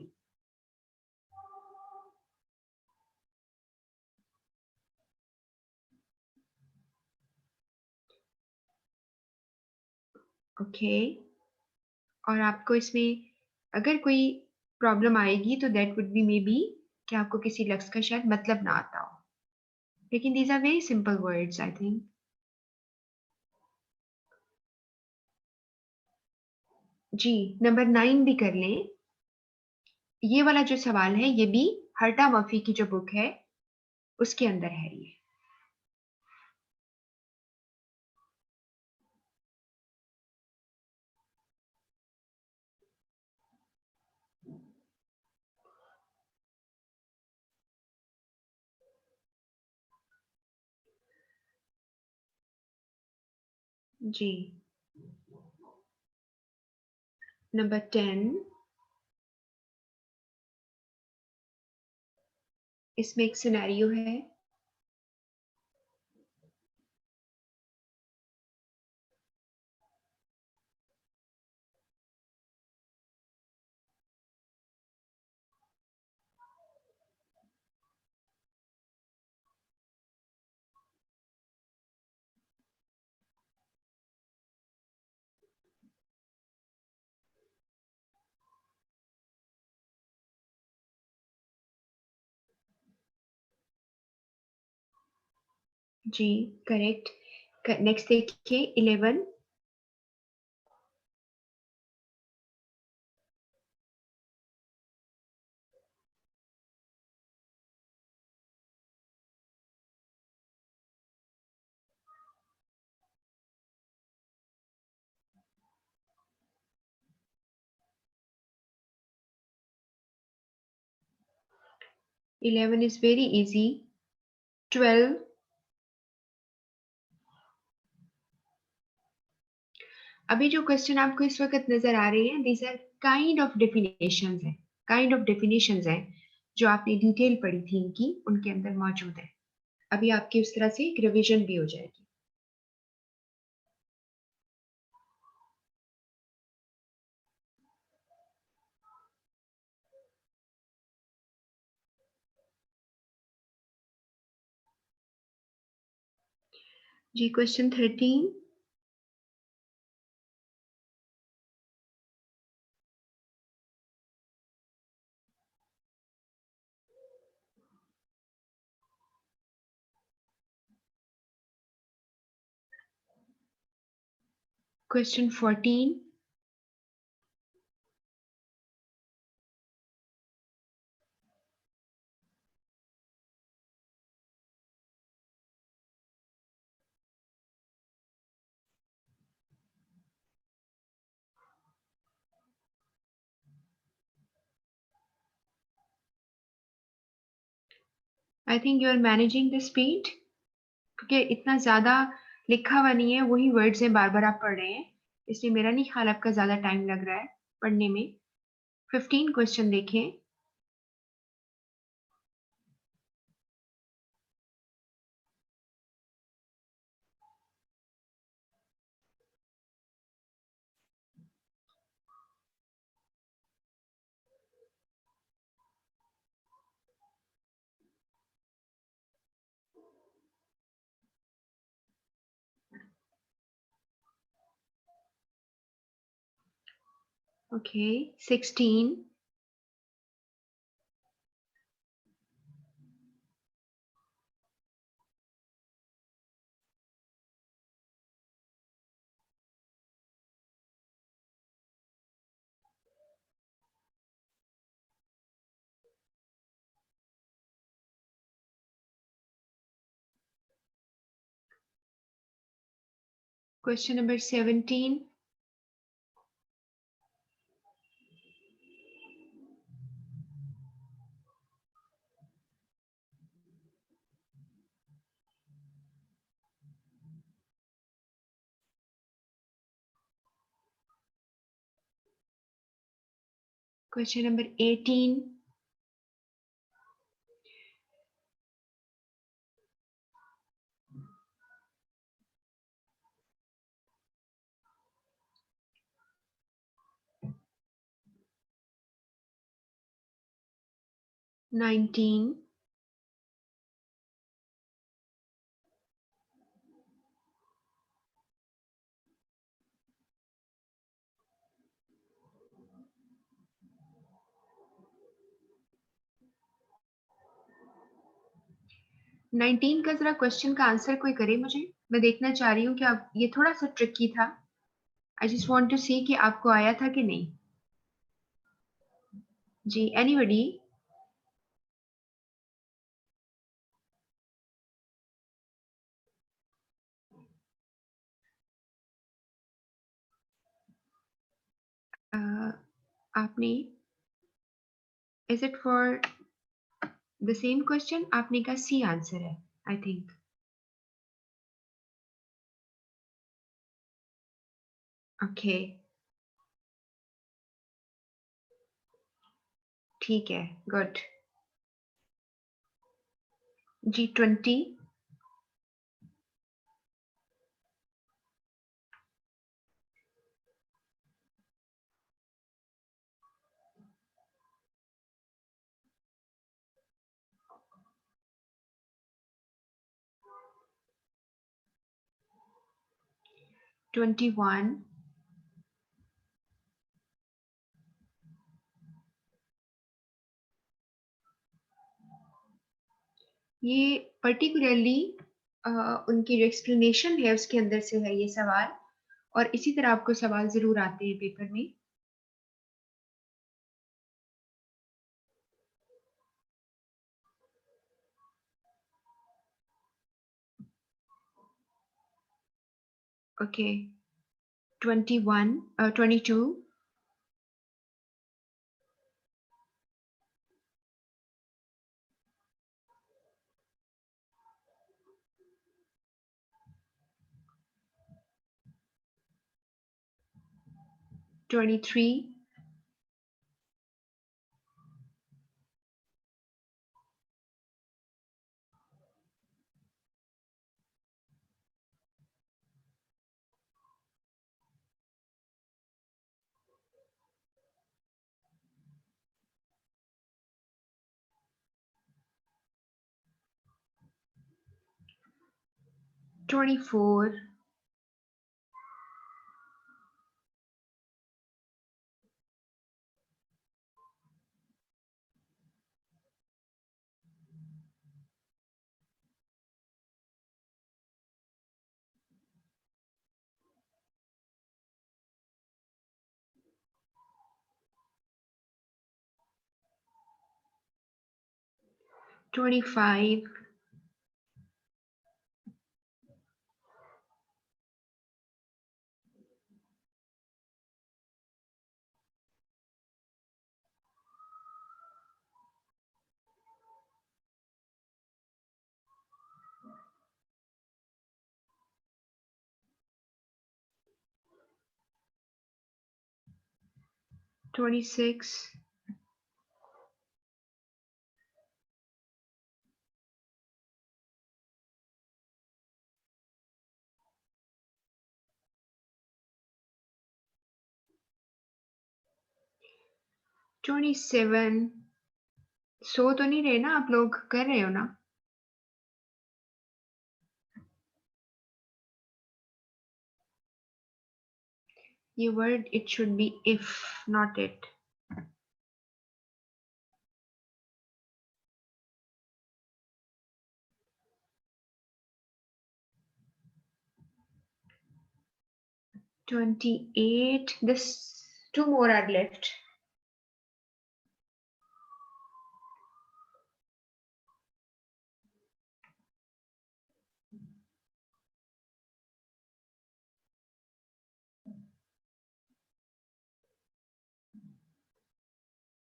[SPEAKER 1] ओके। और आपको इसमें अगर कोई प्रॉब्लम आएगी तो that would be may be कि आपको किसी लफ्ज का शायद मतलब ना आता हो, लेकिन these are very simple words I think. जी, नंबर 9 भी कर लें। ये वाला जो सवाल है ये भी हर्टा मर्फी की जो बुक है उसके अंदर है ये। जी, नंबर 10। इसमें एक सिनेरियो है। जी, करेक्ट। नेक्स्ट देखिए 11। 11 is very easy. 12। अभी जो क्वेश्चन आपको इस वक्त नजर आ रहे हैं these are kind of definitions हैं, काइंड ऑफ डेफिनेशंस हैं जो आपने डिटेल पढ़ी थी इनकी, उनके अंदर मौजूद है। अभी आपकी उस तरह से एक रिवीजन भी हो जाएगी। जी, question 13। Question 14। I think you are managing the speed, क्योंकि इतना ज्यादा लिखा हुआ नहीं है, वही वर्ड्स हैं बार बार आप पढ़ रहे हैं, इसलिए मेरा नहीं ख्याल आपका ज्यादा टाइम लग रहा है पढ़ने में। 15 क्वेश्चन देखें। Okay, 16। Question number 17। Question number 18. $19. 19 का जरा क्वेश्चन का आंसर कोई करे मुझे, मैं देखना चाह रही हूँ कि आप, ये थोड़ा सा ट्रिकी था। आई जस्ट वांट टू सी कि आपको आया था कि नहीं। जी, एनीबडी? आपने, is it for the same question? आपने कहा सी आंसर है, आई थिंक। ओके, ठीक है, गुड। जी, 20। 21। ये पर्टिकुलरली उनकी जो एक्सप्लेनेशन है उसके अंदर से है ये सवाल, और इसी तरह आपको सवाल जरूर आते हैं पेपर में। ओके, 21, 22। 23। 24। 25। 26। 27। सो तो नहीं रहे ना आप लोग, कर रहे हो ना? ये word, it should be if, not it. $28. This, two more are left.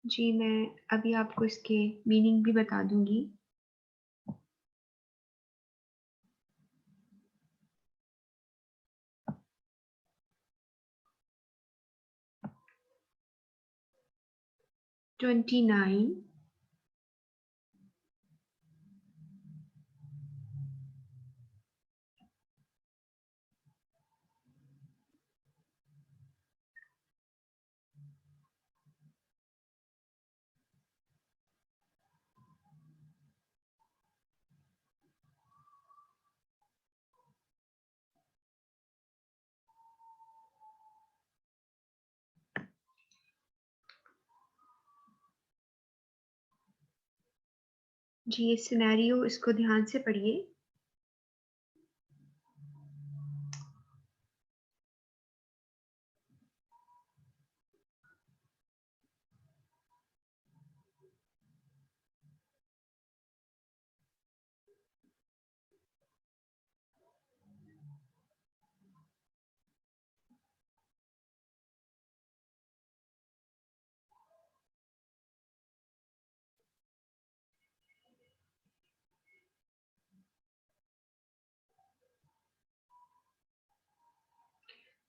[SPEAKER 1] जी, मैं अभी आपको इसके मीनिंग भी बता दूंगी। 29, जी ये सिनेरियो इसको ध्यान से पढ़िए।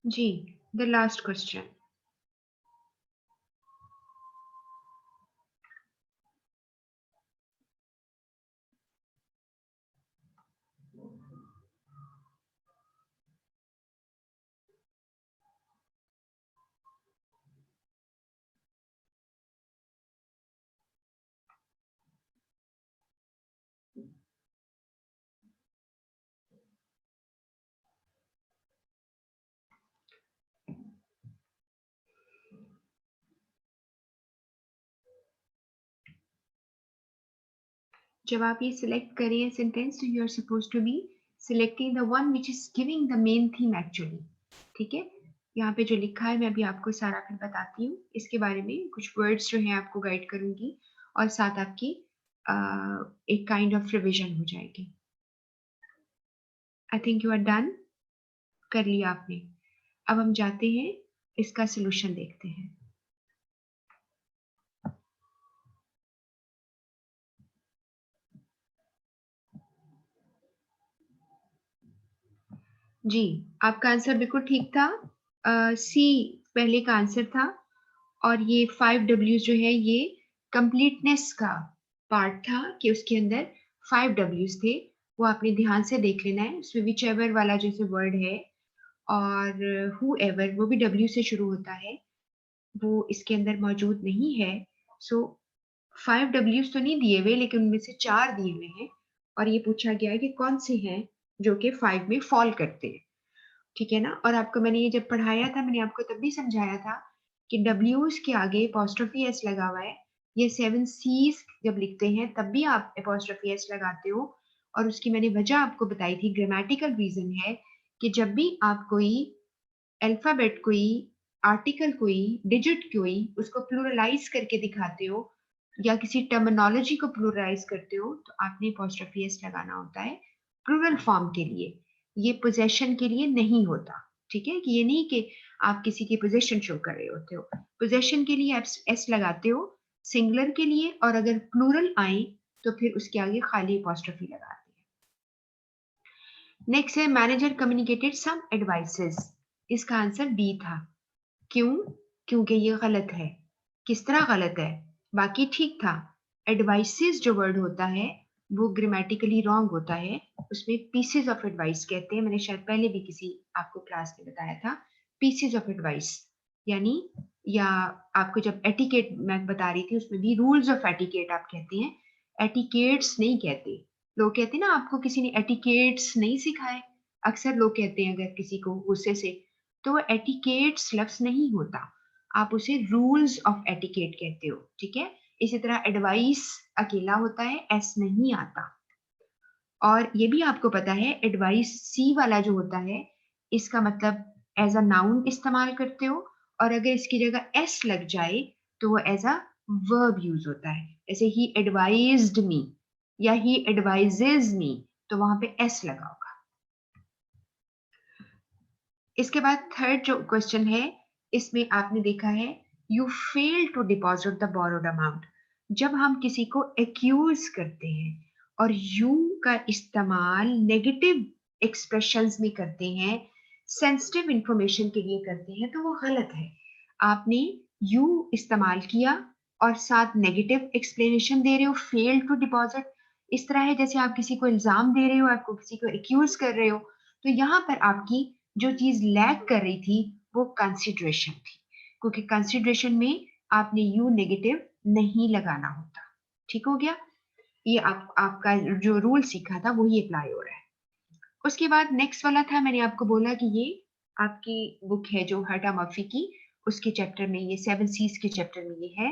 [SPEAKER 1] जी द लास्ट क्वेश्चन। जब आप ये सिलेक्ट करें सेंटेंस तो you are suppose to be selecting the one which is giving the main theme actually. ठीक है, यहाँ पे जो लिखा है मैं अभी आपको सारा फिर बताती हूँ। इसके बारे में कुछ वर्ड्स जो है आपको गाइड करूंगी और साथ आपकी एक काइंड ऑफ रिविजन हो जाएगी। I think you are done, कर लिया आपने। अब हम जाते हैं इसका सोल्यूशन देखते हैं। जी आपका आंसर बिल्कुल ठीक था। सी पहले का आंसर था और ये 5 W जो है ये कंप्लीटनेस का पार्ट था कि उसके अंदर 5 W थे। वो आपने ध्यान से देख लेना है। उसमें विच एवर वाला जैसे वर्ड है और हु एवर वो भी W से शुरू होता है, वो इसके अंदर मौजूद नहीं है। सो 5 Ws तो नहीं दिए हुए लेकिन उनमें से 4 दिए हुए हैं और ये पूछा गया है कि कौन से हैं जो कि 5 में फॉल करते हैं। ठीक है ना। और आपको मैंने ये जब पढ़ाया था मैंने आपको तब भी समझाया था कि W's के आगे apostrophe s लगा हुआ है। ये 7 C's जब लिखते हैं तब भी आप apostrophe s लगाते हो और उसकी मैंने वजह आपको बताई थी। ग्रामेटिकल रीजन है कि जब भी आप कोई अल्फाबेट कोई आर्टिकल कोई डिजिट कोई उसको प्लूरलाइज करके दिखाते हो या किसी टर्मिनोलॉजी को प्लूरलाइज करते हो तो आपने apostrophe s लगाना होता है प्लूरल फॉर्म के लिए। ये पोजेशन के लिए नहीं होता। ठीक है, कि ये नहीं कि आप किसी की पोजेशन शो कर रहे होते हो। पोजेशन के लिए आप एस लगाते हो सिंगुलर के लिए और अगर प्लूरल आए तो फिर उसके आगे खाली apostrophe लगाते हैं। नेक्स्ट है मैनेजर कम्युनिकेटेड सम एडवाइसेस। इसका आंसर बी था। क्यों? क्योंकि ये गलत है। किस तरह गलत है? बाकी ठीक था। एडवाइसेस जो वर्ड होता है वो ग्रामेटिकली रॉन्ग होता है। उसमें पीसेस ऑफ एडवाइस कहते हैं। मैंने शायद पहले भी किसी आपको क्लास में बताया था। पीसेस ऑफ एडवाइस यानी, या आपको जब एटिकेट मैं बता रही थी उसमें भी रूल्स ऑफ एटिकेट आप कहते हैं, एटिकेट्स नहीं कहते। लोग कहते हैं ना आपको किसी ने एटिकेट्स नहीं सिखाए, अक्सर लोग कहते हैं अगर किसी को गुस्से से, तो वो एटिकेट्स लफ्ज नहीं होता, आप उसे रूल्स ऑफ एटिकेट कहते हो। ठीक है, इसी तरह एडवाइस अकेला होता है, एस नहीं आता। और ये भी आपको पता है एडवाइस सी वाला जो होता है इसका मतलब एज अ नाउन इस्तेमाल करते हो और अगर इसकी जगह एस लग जाए तो वो एज अ वर्ब यूज होता है। जैसे ही एडवाइज्ड मी या ही एडवाइजेज मी तो वहां पे एस लगा होगा। इसके बाद थर्ड जो क्वेश्चन है इसमें आपने देखा है you fail to deposit the borrowed amount. जब हम किसी को एक्यूज करते हैं और यू का इस्तेमाल नेगेटिव एक्सप्रेशंस में करते हैं, सेंसिटिव इंफॉर्मेशन के लिए करते हैं तो वो गलत है। आपने यू इस्तेमाल किया और साथ नेगेटिव एक्सप्लेनेशन दे रहे हो, फेल टू डिपॉजिट, इस तरह है जैसे आप किसी को इल्जाम दे रहे हो, आपको किसी को एक्यूज कर रहे हो। तो यहाँ पर आपकी जो चीज लैग कर रही थी वो कंसिडरेशन थी, क्योंकि कंसिडरेशन में आपने यू नेगेटिव नहीं लगाना होता। ठीक हो गया? ये आपका जो रूल सीखा था वही अप्लाई हो रहा है। उसके बाद नेक्स्ट वाला था, मैंने आपको बोला कि ये आपकी बुक है जो हर्टा मर्फी की, उसके चैप्टर में ये 7 सीज के चैप्टर में ये है।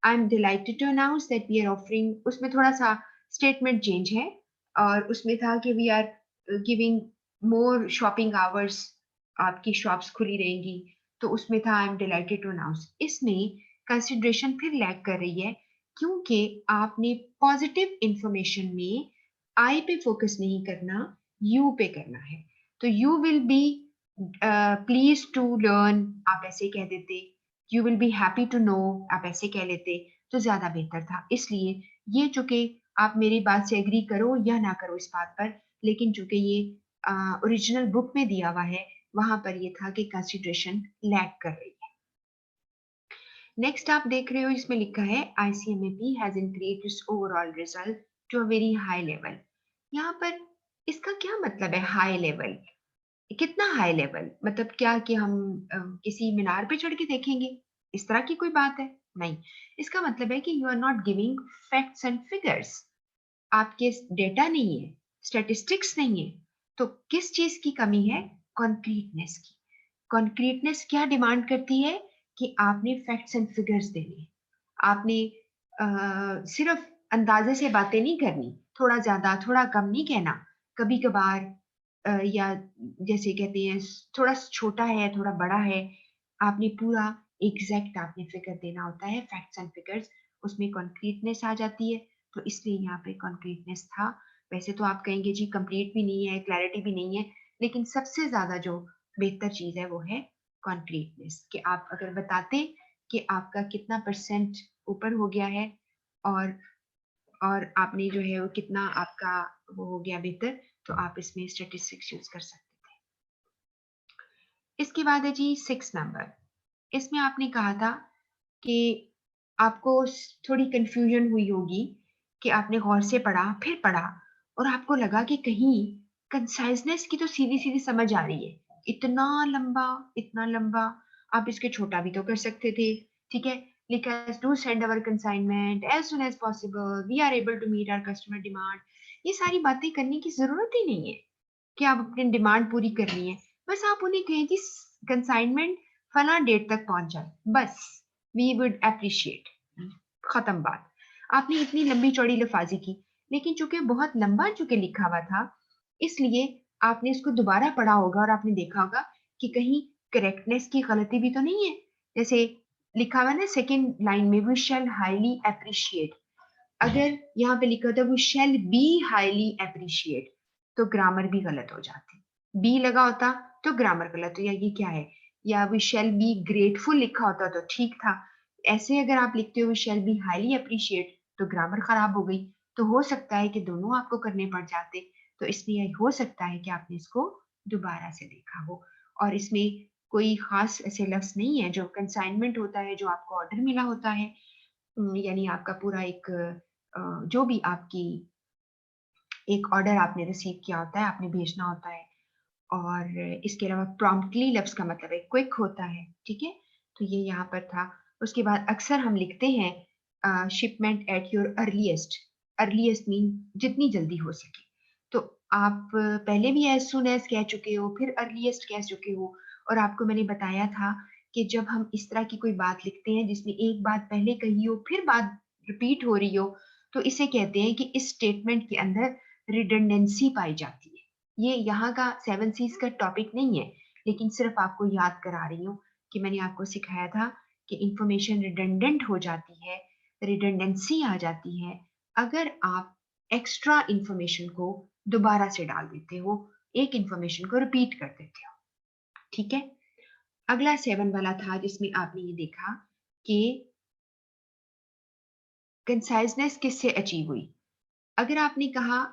[SPEAKER 1] I am delighted to announce that we are offering, उसमें थोड़ा सा स्टेटमेंट चेंज है, और उसमें था कि we are giving more shopping hours, आपकी शॉप्स खुली रहेंगी। तो उसमें था I am delighted to announce. इसमें कंसिडरेशन फिर लैग कर रही है, क्योंकि आपने पॉजिटिव इंफॉर्मेशन में आई पे फोकस नहीं करना, यू पे करना है। तो you will be please to learn आप ऐसे कह देते, you will be happy to know आप ऐसे कह लेते, तो ज्यादा बेहतर था। इसलिए ये चूंकि आप मेरी बात से एग्री करो या ना करो इस बात पर, लेकिन चूंकि ये ओरिजिनल बुक में दिया हुआ है, वहां पर ये था कि कंसिडरेशन लैग कर रही है। नेक्स्ट आप देख रहे हो इसमें लिखा है ICMAP has increased its overall result to a very high level. यहाँ पर इसका क्या मतलब है हाई लेवल? कितना हाई लेवल मतलब क्या कि हम किसी मीनार पे चढ़ के देखेंगे, इस तरह की कोई बात है? नहीं, इसका मतलब है कि you are not giving facts and figures, आपके डेटा नहीं है, स्टैटिस्टिक्स नहीं है। तो किस चीज की कमी है? कॉन्क्रीटनेस की। कॉन्क्रीटनेस क्या डिमांड करती है? कि आपने फैक्ट्स एंड फिगर्स देने, आपने सिर्फ अंदाजे से बातें नहीं करनी, थोड़ा ज्यादा थोड़ा कम नहीं कहना, कभी कभार या जैसे कहते हैं थोड़ा छोटा है थोड़ा बड़ा है, आपने पूरा एग्जैक्ट आपने फिगर देना होता है, फैक्ट्स एंड फिगर्स, उसमें कॉन्क्रीटनेस आ जाती है। तो इसलिए यहाँ पे कॉन्क्रीटनेस था। वैसे तो आप कहेंगे जी कंप्लीट भी नहीं है, क्लैरिटी भी नहीं है, लेकिन सबसे ज्यादा जो बेहतर चीज है वो है कॉन्क्रीटनेस, कि आप अगर बताते कि आपका कितना परसेंट ऊपर हो गया है, और आपने जो है वो कितना आपका वो हो गया बेहतर, तो आप इसमें स्टैटिस्टिक्स यूज कर सकते थे। इसके बाद है जी 6 नंबर। इसमें आपने कहा था कि आपको थोड़ी कंफ्यूजन हुई होगी, कि आपने गौर से पढ़ा फिर पढ़ा और आपको लगा कि कहीं कंसाइजनेस की तो सीधी सीधी समझ आ रही है, इतना लंबा आप इसके छोटा भी तो कर सकते थे। ठीक है, लिखा है to send our consignment as soon as possible, we are able to meet our customer demand. ये सारी बातें करने की जरूरत ही नहीं है कि आप अपनी डिमांड पूरी करनी है। बस आप उन्हें कहें कि कंसाइनमेंट फला डेट तक पहुंच जाए, बस वी वुड अप्रिशिएट, खत्म बात। आपने इतनी लंबी चौड़ी लफाजी की, लेकिन चूंकि बहुत लंबा चूंकि लिखा हुआ था, इसलिए आपने इसको दोबारा पढ़ा होगा और आपने देखा होगा कि कहीं करेक्टनेस की गलती भी तो नहीं है। जैसे लिखा हुआ ना सेकेंड लाइन में, वी शैल हाईली अप्रिशिएट, अगर यहाँ पे लिखा होता we shall be highly appreciate, तो ग्रामर भी गलत हो जाती। बी लगा होता तो ग्रामर गलत हो, या ये क्या है, या वी शैल बी ग्रेटफुल लिखा होता तो ठीक था। ऐसे अगर आप लिखते हो we shall be highly appreciate, तो ग्रामर खराब हो गई। तो हो सकता है कि दोनों आपको करने पड़ जाते। तो इसलिए हो सकता है कि आपने इसको दोबारा से देखा हो, और इसमें कोई खास ऐसे लफ्ज नहीं है। जो कंसाइनमेंट होता है, जो आपको ऑर्डर मिला होता है, यानी आपका पूरा एक जो भी आपकी एक ऑर्डर आपने रिसीव किया होता है, आपने भेजना होता है। और इसके अलावा प्रॉम्प्टली लफ्ज का मतलब है क्विक होता है। ठीक है, तो ये यहाँ पर था। उसके बाद अक्सर हम लिखते हैं shipment at your earliest, earliest mean जितनी जल्दी हो सके। तो आप पहले भी एज सुन एज कह चुके हो, फिर अर्लीस्ट कह चुके हो, और आपको मैंने बताया था कि जब हम इस तरह की कोई बात लिखते हैं जिसमें एक बात पहले कही हो फिर बात रिपीट हो रही हो, तो इसे कहते हैं कि इस स्टेटमेंट के अंदर रिडंडेंसी पाई जाती है। ये यहाँ का 7 सीज का टॉपिक नहीं है, लेकिन सिर्फ आपको याद करा रही हूँ कि मैंने आपको सिखाया था कि इंफॉर्मेशन रिडंडेंट हो जाती है, रिडंडेंसी आ जाती है अगर आप एक्स्ट्रा इंफॉर्मेशन को दोबारा से डाल देते हो, एक इंफॉर्मेशन को रिपीट कर देते हो। ठीक है, अगला 7 वाला था जिसमें आपने ये देखा कि कंसाइजनेस किससे अचीव हुई। अगर आपने कहा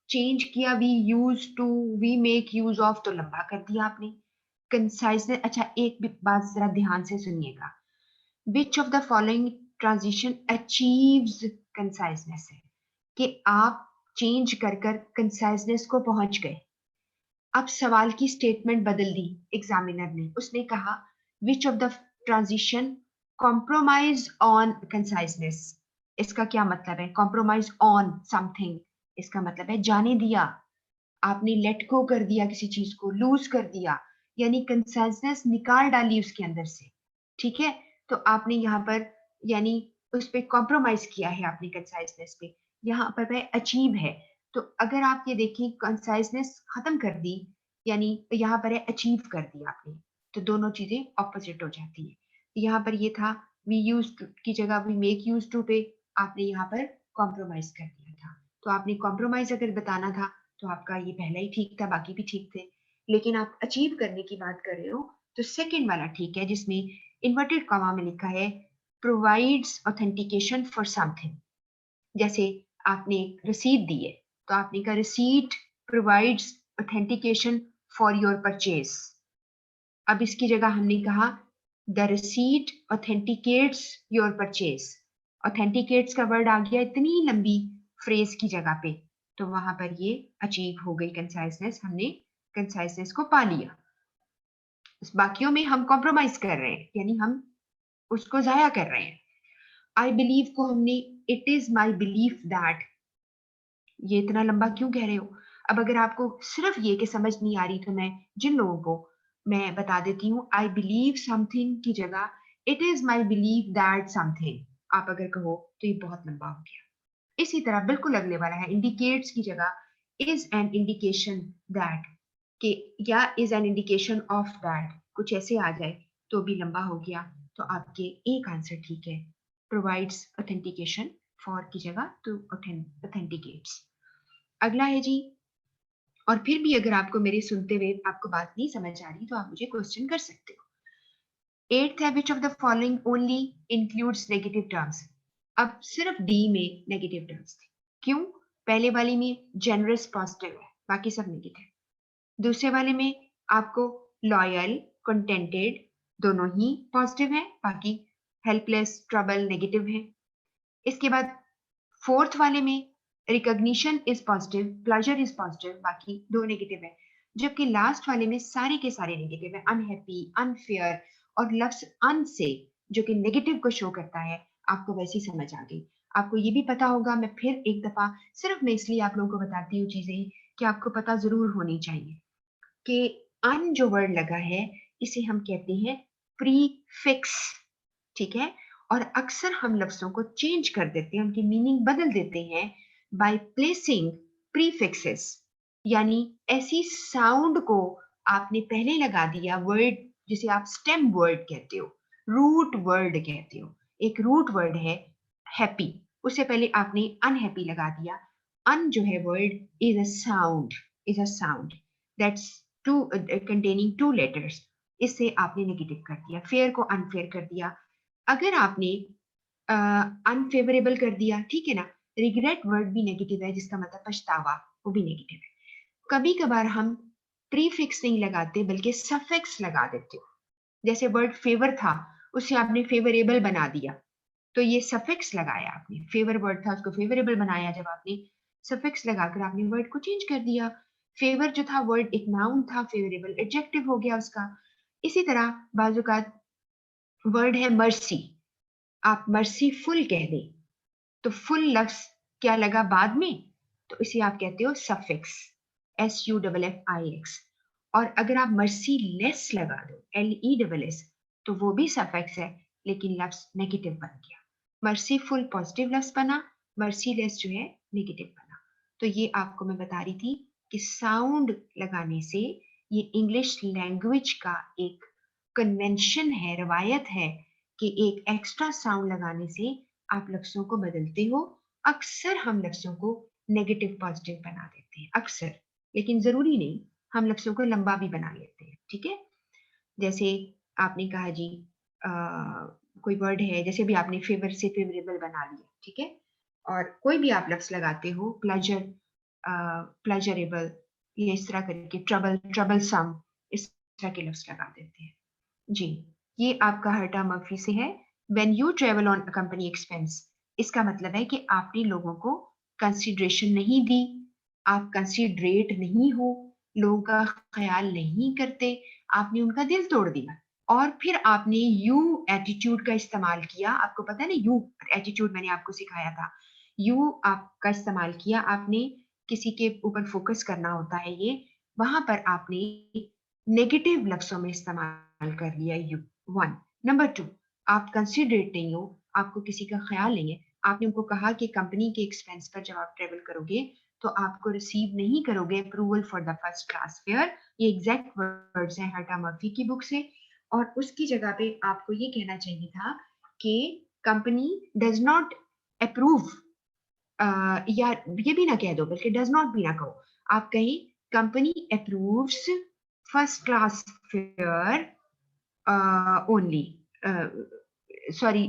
[SPEAKER 1] चेंज किया we use to, we make use of, तो लंबा कर दिया आपने। कंसाइजनेस, अच्छा एक भी बात जरा ध्यान से सुनिएगा, विच of the following transition achieves conciseness है, कि आप चेंज कर कर कंसाइजनेस को पहुंच गए। अब सवाल की स्टेटमेंट बदल दी एग्जामिनर ने, उसने कहा विच of the transition compromise on conciseness. इसका क्या मतलब है? कॉम्प्रोमाइज ऑन समथिंग, इसका मतलब है जाने दिया, आपने लेट गो कर दिया किसी चीज को, लूज कर दिया, यानी कंसाइजनेस निकाल डाली उसके अंदर से। ठीक है, तो आपने यहाँ पर यानी उस पर कॉम्प्रोमाइज किया है आपने कंसाइजनेस पे, यहाँ पर वह अचीव है। तो अगर आप ये देखें कंसाइजनेस खत्म कर दी, यानी यहाँ पर है अचीव कर दिया आपने, तो दोनों चीजें ऑपोजिट हो जाती है। यहाँ पर ये था वी यूज की जगह वी मेक यूज टू पे, आपने यहाँ पर कॉम्प्रोमाइज कर दिया था। तो आपने कॉम्प्रोमाइज अगर बताना था तो आपका ये पहला ही ठीक था, बाकी भी ठीक थे। लेकिन आप अचीव करने की बात कर रहे हो तो सेकंड वाला ठीक है, जिसमें इन्वर्टेड कॉमा में लिखा है प्रोवाइड्स ऑथेंटिकेशन फॉर समथिंग। जैसे आपने एक रसीद दी है, तो आपने कहा receipt provides authentication for your purchase. अब इसकी जगह हमने कहा द रिसीट ऑथेंटिकेट्स योर परचेज। ऑथेंटिकेट्स का वर्ड आ गया इतनी लंबी फ्रेज की जगह पे, तो वहां पर ये अचीव हो गई कंसाइजनेस, हमने कंसाइजनेस को पा लिया। बाकियों में हम कॉम्प्रोमाइज कर रहे हैं, यानी हम उसको जाया कर रहे हैं। आई बिलीव को हमने it is my belief that, ये इतना लंबा क्यों कह रहे हो? अब अगर आपको सिर्फ ये कि समझ नहीं आ रही, तो मैं जिन लोगों को मैं बता देती हूँ, आई बिलीव समथिंग की जगह it is my believe that something आप अगर कहो तो ये बहुत लंबा हो गया। इसी तरह बिल्कुल अगले वाला है इंडिकेट्स की जगह इज एन इंडिकेशन दैट, के या is an indication of that, कुछ ऐसे आ जाए तो भी लंबा हो गया। तो आपके एक आंसर ठीक है, प्रोवाइड्स ऑथेंटिकेशन फॉर की जगह टू ऑथेंटिकेट्स। अगला है जी, और फिर भी अगर आपको मेरे सुनते हुए आपको बात नहीं समझ आ रही तो आप मुझे क्वेश्चन कर सकते हो। एट्थ है विच of the following only includes negative terms. अब सिर्फ डी में नेगेटिव टर्म्स थे, क्यों? पहले वाली में जेनरस पॉजिटिव है, बाकी सब नेगेटिव। दूसरे वाले में आपको लॉयल कंटेंटेड दोनों ही पॉजिटिव है, बाकी हेल्पलेस ट्रबल नेगेटिव है। इसके बाद फोर्थ वाले में recognition is positive, pleasure is positive, बाकी दो नेगेटिव है। जबकि लास्ट वाले में सारे के सारे नेगेटिव है, अनहैप्पी, अनफेयर और लफ्ज अन से जो कि नेगेटिव को शो करता है। आपको वैसी समझ आ गई। आपको ये भी पता होगा, मैं फिर एक दफा सिर्फ मैं इसलिए आप लोगों को बताती हूँ चीजें कि आपको पता जरूर होनी चाहिए कि अन जो वर्ड लगा है इसे हम कहते हैं प्रीफिक्स। ठीक है, और अक्सर हम लफ्जों को चेंज कर देते हैं, उनकी मीनिंग बदल देते हैं बाय प्लेसिंग प्रीफिक्सेस, यानी ऐसी साउंड को आपने पहले लगा दिया वर्ड जिसे आप स्टेम वर्ड कहते हो, रूट वर्ड कहते हो। एक रूट वर्ड है हैप्पी, उससे पहले आपने अनहैप्पी लगा दिया। अन जो है word is a sound, is a sound that's to containing two letters. इससे आपने नेगेटिव कर दिया, फेयर को अनफेयर कर दिया। अगर आपने अनफेवरेबल कर दिया, ठीक है ना, रिग्रेट वर्ड भी नेगेटिव है, जिसका मतलब पछतावा, वो भी नेगेटिव है। कभी कभार हम प्रीफिक्स नहीं लगाते बल्कि सफिक्स लगा देते हो। जैसे वर्ड फेवर था, उसे आपने फेवरेबल बना दिया, तो ये सफिक्स लगाया आपने। फेवर वर्ड था, उसको फेवरेबल बनाया जब आपने सफिक्स लगाकर आपने वर्ड को चेंज कर दिया। फेवर जो था वर्ड एक नाउन था, फेवरेबल एडजेक्टिव हो गया उसका। इसी तरह बाजुकात वर्ड है मर्सी, आप मर्सीफुल कह दें तो फुल लफ्ज क्या लगा बाद में, तो इसे आप कहते हो सफिक्स, SUFFIX। और अगर आप मर्सी लेस लगा दो, LESS, तो वो भी सफिक्स है लेकिन लफ्ज नेगेटिव बन गया। मर्सीफुल पॉजिटिव लफ्ज बना, मर्सी लेस जो है नेगेटिव बना। तो ये आपको मैं बता रही थी कि साउंड लगाने से ये इंग्लिश लैंग्वेज का एक कन्वेंशन है, रवायत है कि एक एक्स्ट्रा साउंड लगाने से आप लफ्जों को बदलते हो। अक्सर हम लफ्जों को नेगेटिव पॉजिटिव बना देते हैं, अक्सर, लेकिन जरूरी नहीं। हम लफ्जों को लंबा भी बना लेते हैं, ठीक है। जैसे आपने कहा जी आ, कोई वर्ड है, जैसे भी आपने फेवर से फेवरेबल बना लिया, ठीक है। और कोई भी आप लफ्ज लगाते हो, प्लेजर, प्लेजरेबल, ये इस तरह करके, ट्रबल, ट्रबल सम, इस तरह के लफ्ज लगा देते हैं जी। ये आपका हर्टा मर्फी से है, when you travel on company expense, इसका मतलब है कि आपने लोगों को कंसिडरेशन नहीं दी, आप कंसिडरेट नहीं हो, लोगों का ख्याल नहीं करते, आपने उनका दिल तोड़ दिया। और फिर आपने यू एटीट्यूड का इस्तेमाल किया। आपको पता है ना, यू एटीट्यूड मैंने आपको सिखाया था। यू आपका इस्तेमाल किया आपने, किसी के ऊपर फोकस करना होता है ये, वहां पर आपने नेगेटिव लफ्जों में इस्तेमाल कर लिया यू। वन। नंबर टू, आप कंसिडरेट नहीं हो, आपको किसी का ख्याल नहीं है। आपने उनको कहा कि कंपनी के एक्सपेंस पर जब आप ट्रेवल करोगे तो आपको रिसीव नहीं करोगे approval for the first class fair. ये एग्जैक्ट वर्ड्स हैं हर्टा मर्फी की बुक से। और उसकी जगह पे आपको ये कहना चाहिए था कि कंपनी डज नॉट अप्रूव, या ये भी ना कह दो, बल्कि डज नॉट भी ना कहो, आप कहीं company approves first class fair only, sorry,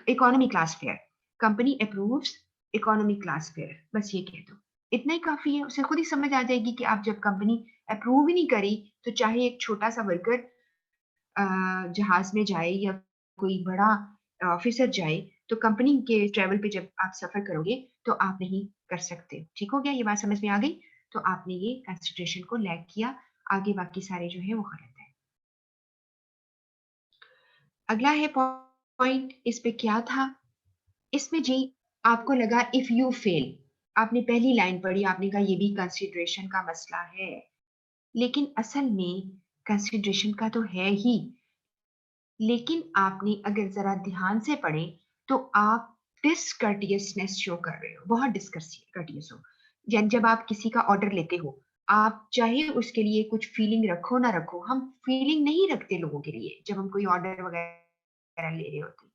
[SPEAKER 1] economy class fair, company approves economy class fair, बस ये कह दो, इतना ही काफी है। उसे खुद ही समझ आ जाएगी कि आप जब कंपनी अप्रूव ही नहीं करी, तो चाहे एक छोटा सा वर्कर जहाज में जाए या कोई बड़ा ऑफिसर जाए, तो कंपनी के ट्रेवल पे जब आप सफर करोगे तो आप नहीं कर सकते। ठीक हो गया, ये बात समझ में आ गई? तो आपने ये कंसिडरेशन को लैग किया, आगे बाकी सारे जो है वो गलत है। अगला है पॉइंट, इस पे क्या था? इसमें जी आपको लगा इफ यू फेल, आपने पहली लाइन पढ़ी, आपने कहा ये भी कंसिडरेशन का मसला है, लेकिन असल में कंसिडरेशन का तो है ही। लेकिन आपने अगर जरा ध्यान से पढ़े तो आप डिसकर्टियसनेस शो कर रहे हो, बहुत डिसकर्टियस हो। जब आप किसी का ऑर्डर लेते हो, आप चाहे उसके लिए कुछ फीलिंग रखो ना रखो, हम फीलिंग नहीं रखते लोगों के लिए जब हम कोई ऑर्डर वगैरह ले रहे होते हैं,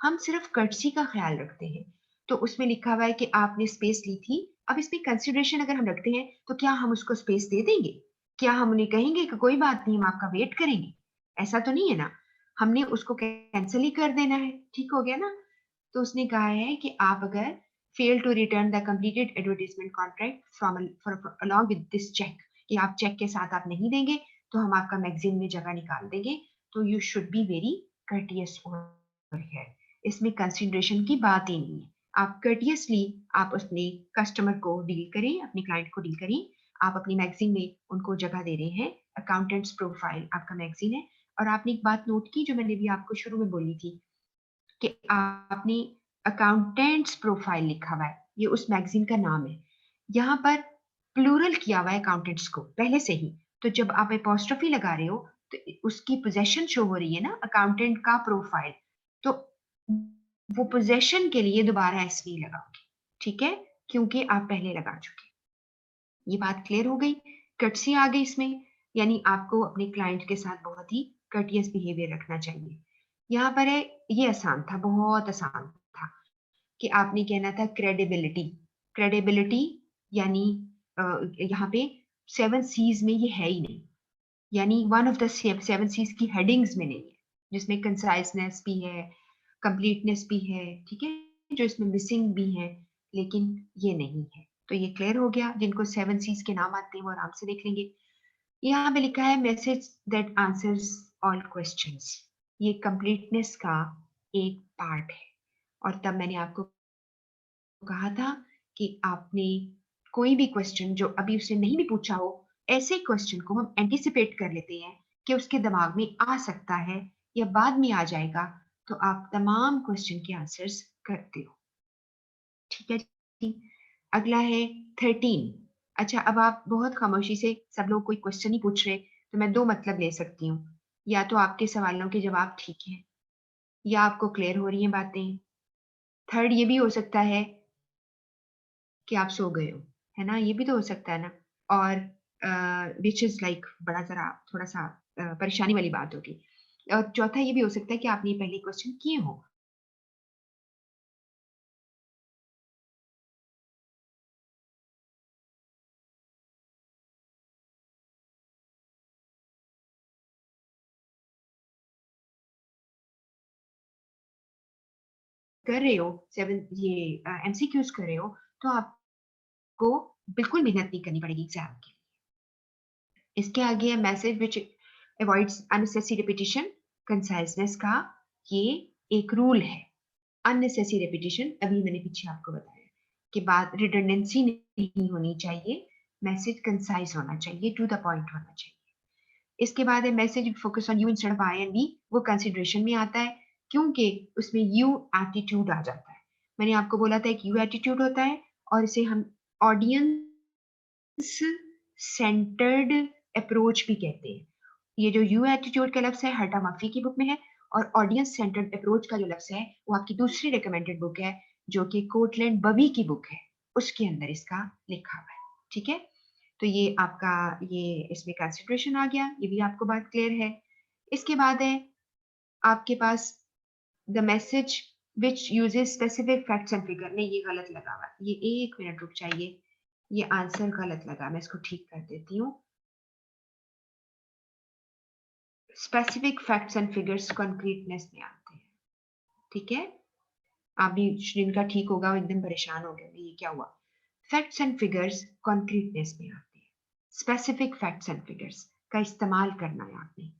[SPEAKER 1] हम सिर्फ कर्टसी का ख्याल रखते हैं। तो उसमें लिखा हुआ है कि आपने स्पेस ली थी, अब इसमें कंसिडरेशन अगर हम रखते हैं तो क्या हम उसको स्पेस दे देंगे? क्या हम उन्हें कहेंगे कि कोई बात नहीं, हम आपका वेट करेंगे? ऐसा तो नहीं है ना, हमने उसको कैंसिल ही कर देना है। ठीक हो गया ना? तो उसने कहा है कि आप अगर fail to return the completed advertisement contract from along with this cheque, कि आप चेक के साथ आप नहीं देंगे तो हम आपका मैगजीन में जगह निकाल देंगे। तो you should be very courteous over here. इसमें कंसिडरेशन की बात ही नहीं है। आप कर्टियसली आप अपने कस्टमर को डील करें, अपने क्लाइंट को डील करें। आप अपनी मैगजीन में उनको जगह दे रहे हैं, अकाउंटेंट्स प्रोफाइल आपका मैगजीन है। और आपने एक बात नोट की जो मैंने भी आपको शुरू में बोली थी, कि आपने अकाउंटेंट्स प्रोफाइल लिखा हुआ है, ये उस मैगजीन का नाम है। यहाँ पर प्लूरल किया हुआ है अकाउंटेंट्स को पहले से ही। तो जब आप एपोस्ट्रोफी लगा रहे हो तो उसकी पोजेशन शो हो रही है ना, अकाउंटेंट का प्रोफाइल, तो वो पोजेशन के लिए दोबारा एस नहीं लगाओगे, ठीक है? क्योंकि आप पहले लगा चुके। ये बात क्लियर हो गई? कटसी आ गई इसमें, यानी आपको अपने क्लाइंट के साथ बहुत ही कटियस बिहेवियर रखना चाहिए। यहाँ पर है, ये आसान था, बहुत आसान था, कि आपने कहना था क्रेडिबिलिटी। क्रेडिबिलिटी यानी यहाँ पे सेवन सीज में ये है ही नहीं, यानी one of the seven Cs की हेडिंग्स में नहीं है, जिसमें कंसाइजनेस भी है, कंप्लीटनेस भी है, ठीक है, जो इसमें मिसिंग भी है, लेकिन ये नहीं है। तो ये क्लियर हो गया, जिनको सेवन सीज के नाम आते हैं वो आराम से देख लेंगे। यहाँ पे लिखा है message that answers all questions, ये कंप्लीटनेस का एक पार्ट है। और तब मैंने आपको कहा था कि आपने कोई भी क्वेश्चन जो अभी उसने नहीं भी पूछा हो, ऐसे क्वेश्चन को हम एंटिसिपेट कर लेते हैं कि उसके दिमाग में आ सकता है या बाद में आ जाएगा, तो आप तमाम क्वेश्चन के आंसर्स करते हो। ठीक है जी? अगला है 13। अच्छा, अब आप बहुत खामोशी से, सब लोग कोई क्वेश्चन ही पूछ रहे, तो मैं दो मतलब ले सकती हूँ, या तो आपके सवालों के जवाब ठीक हैं, या आपको क्लियर हो रही हैं बातें। थर्ड ये भी हो सकता है कि आप सो गए हो, है ना? ये भी तो हो सकता है ना। और व्हिच इज़ लाइक बड़ा ज़रा थोड़ा-सा परेशानी वाली बात होगी। और चौथा ये भी हो सकता है कि आपने पहले क्वेश्चन किए हों। कर रहे हो 7 ये एमसीक्यूज़ कर रहे हो, तो आपको बिल्कुल मेहनत नहीं करनी पड़ेगी एग्ज़ाम के लिए। इसके आगे है message which avoids unnecessary repetition, conciseness का ये एक रूल है अननेसेसरी रेपिटेशन, अभी मैंने पीछे आपको बताया कि बात रिडंडेंसी नहीं होनी चाहिए, मैसेज कंसाइज होना चाहिए, टू द पॉइंट होना चाहिए। इसके बाद है message focus on you instead of I and we, वो कंसिडरेशन में आता है क्योंकि उसमें यू एटीट्यूड आ जाता है। मैंने आपको बोला था एक यू एटीट्यूड होता है और इसे हम ऑडियंस सेंटर्ड अप्रोच भी कहते हैं। ये जो यू एटीट्यूड का लफ्ज है हर्टा मफी की बुक में है, और ऑडियंस सेंटर्ड अप्रोच का जो लफ्ज है वो आपकी दूसरी रिकमेंडेड बुक है जो कि कोटलैंड बवी की बुक है, उसके अंदर इसका लिखा हुआ है। ठीक है, तो ये आपका ये इसमें कंसिडरेशन आ गया, ये भी आपको बात क्लियर है। इसके बाद है आपके पास the message which uses specific facts and figure, नहीं ये गलत लगा हुआ है, ये एक मिनट रुक जाइए, ये आंसर गलत लगा, मैं इसको ठीक कर देती हूँ। स्पेसिफिक फैक्ट्स एंड फिगर्स कॉन्क्रीटनेस में आते हैं। ठीक है, आप भी जिनका ठीक होगा वो एकदम परेशान हो गए ये क्या हुआ। फैक्ट्स एंड फिगर्स कॉन्क्रीटनेस में आते हैं, स्पेसिफिक फैक्ट्स एंड फिगर्स का इस्तेमाल करना है आपने।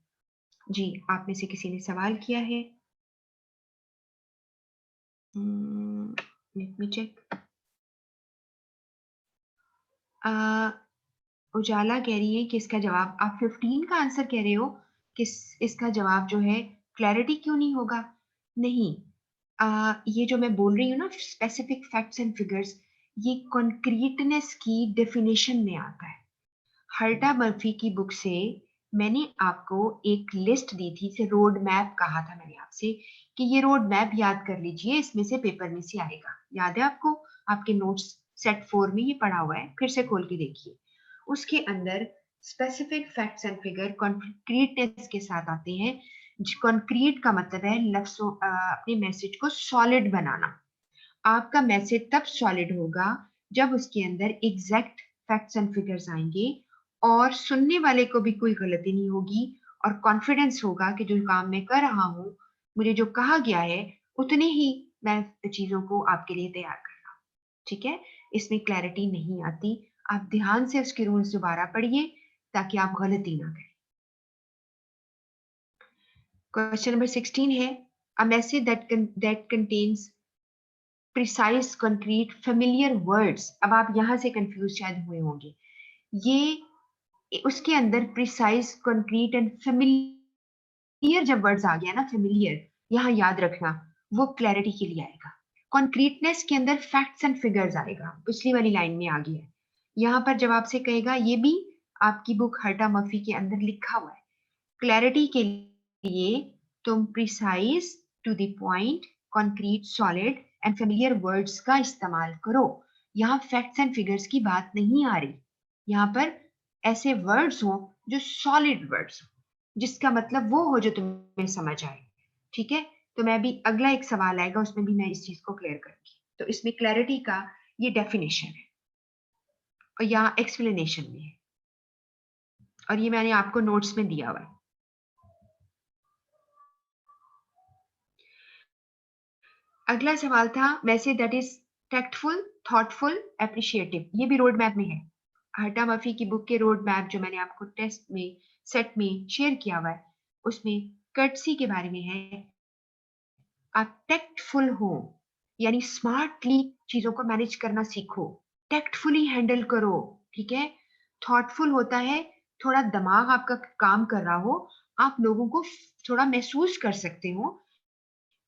[SPEAKER 1] जी, आप में से किसी ने सवाल किया है? Let me check. उजाला कह रही है कि इसका जवाब, आप 15 का आंसर कह रहे हो कि इसका जवाब जो है क्लैरिटी क्यों नहीं होगा? नहीं, ये जो मैं बोल रही हूँ ना स्पेसिफिक फैक्ट्स एंड फिगर्स, ये कॉन्क्रीटनेस की डेफिनेशन में आता है। हर्टा मर्फी की बुक से मैंने आपको एक लिस्ट दी थी, इसे रोड मैप कहा था मैंने आपसे कि ये रोड मैप याद कर लीजिए, इसमें से पेपर में से आएगा। याद है आपको? आपके नोट्स सेट 4 में ये पढ़ा हुआ है, फिर से खोल के देखिए। उसके अंदर स्पेसिफिक फैक्ट्स एंड फिगर कॉन्क्रीटनेस के साथ आते हैं। कॉन्क्रीट का मतलब है लफ्जों अपने मैसेज को सॉलिड बनाना। आपका मैसेज तब सॉलिड होगा जब उसके अंदर एग्जैक्ट फैक्ट्स एंड फिगर्स आएंगे और सुनने वाले को भी कोई गलती नहीं होगी और कॉन्फिडेंस होगा कि जो काम मैं कर रहा हूँ, मुझे जो कहा गया है उतने ही मैं चीजों को आपके लिए तैयार कर रहा हूँ। ठीक है, इसमें क्लैरिटी नहीं आती, आप ध्यान से उसके रूल्स दोबारा पढ़िए ताकि आप गलती ना करें। क्वेश्चन नंबर 16 है a message that contains precise concrete familiar words. अब आप यहां से कंफ्यूज शायद हुए होंगे, ये उसके अंदर प्रिसाइज कंक्रीट एंड फेमिलियर जब वर्ड्स आ गया ना, फेमिलियर यहाँ याद रखना, वो क्लैरिटी के लिए आएगा। कॉन्क्रीटनेस के अंदर फैक्ट्स एंड फिगर्स आएगा, पिछली वाली लाइन में आ गया है। यहाँ पर जब आपसे कहेगा, ये भी आपकी बुक हर्टा मफी के अंदर लिखा हुआ है, क्लैरिटी के लिए तुम precise, to the point, concrete, solid and familiar words का इस्तेमाल करो। यहाँ फैक्ट्स एंड फिगर्स की बात नहीं आ रही, यहाँ पर ऐसे वर्ड्स हो जो सॉलिड वर्ड्स हो, जिसका मतलब वो हो जो तुम्हें समझ आए। ठीक है, तो मैं भी अगला एक सवाल आएगा उसमें भी मैं इस चीज को क्लियर करूंगी। तो इसमें क्लैरिटी का ये डेफिनेशन है और यहाँ एक्सप्लेनेशन में है, और ये मैंने आपको नोट्स में दिया हुआ है। अगला सवाल था message that is tactful, thoughtful, appreciative, ये भी रोड मैप में है। हर्टा मफी की बुक के रोड मैप जो मैंने आपको टेस्ट में सेट में शेयर किया हुआ है, उसमें कर्टसी के बारे में है। आप टैक्टफुल हो यानी स्मार्टली चीजों को मैनेज करना सीखो, टैक्टफुली हैंडल करो। ठीक है, थॉटफुल होता है थोड़ा दिमाग आपका काम कर रहा हो, आप लोगों को थोड़ा महसूस कर सकते हो।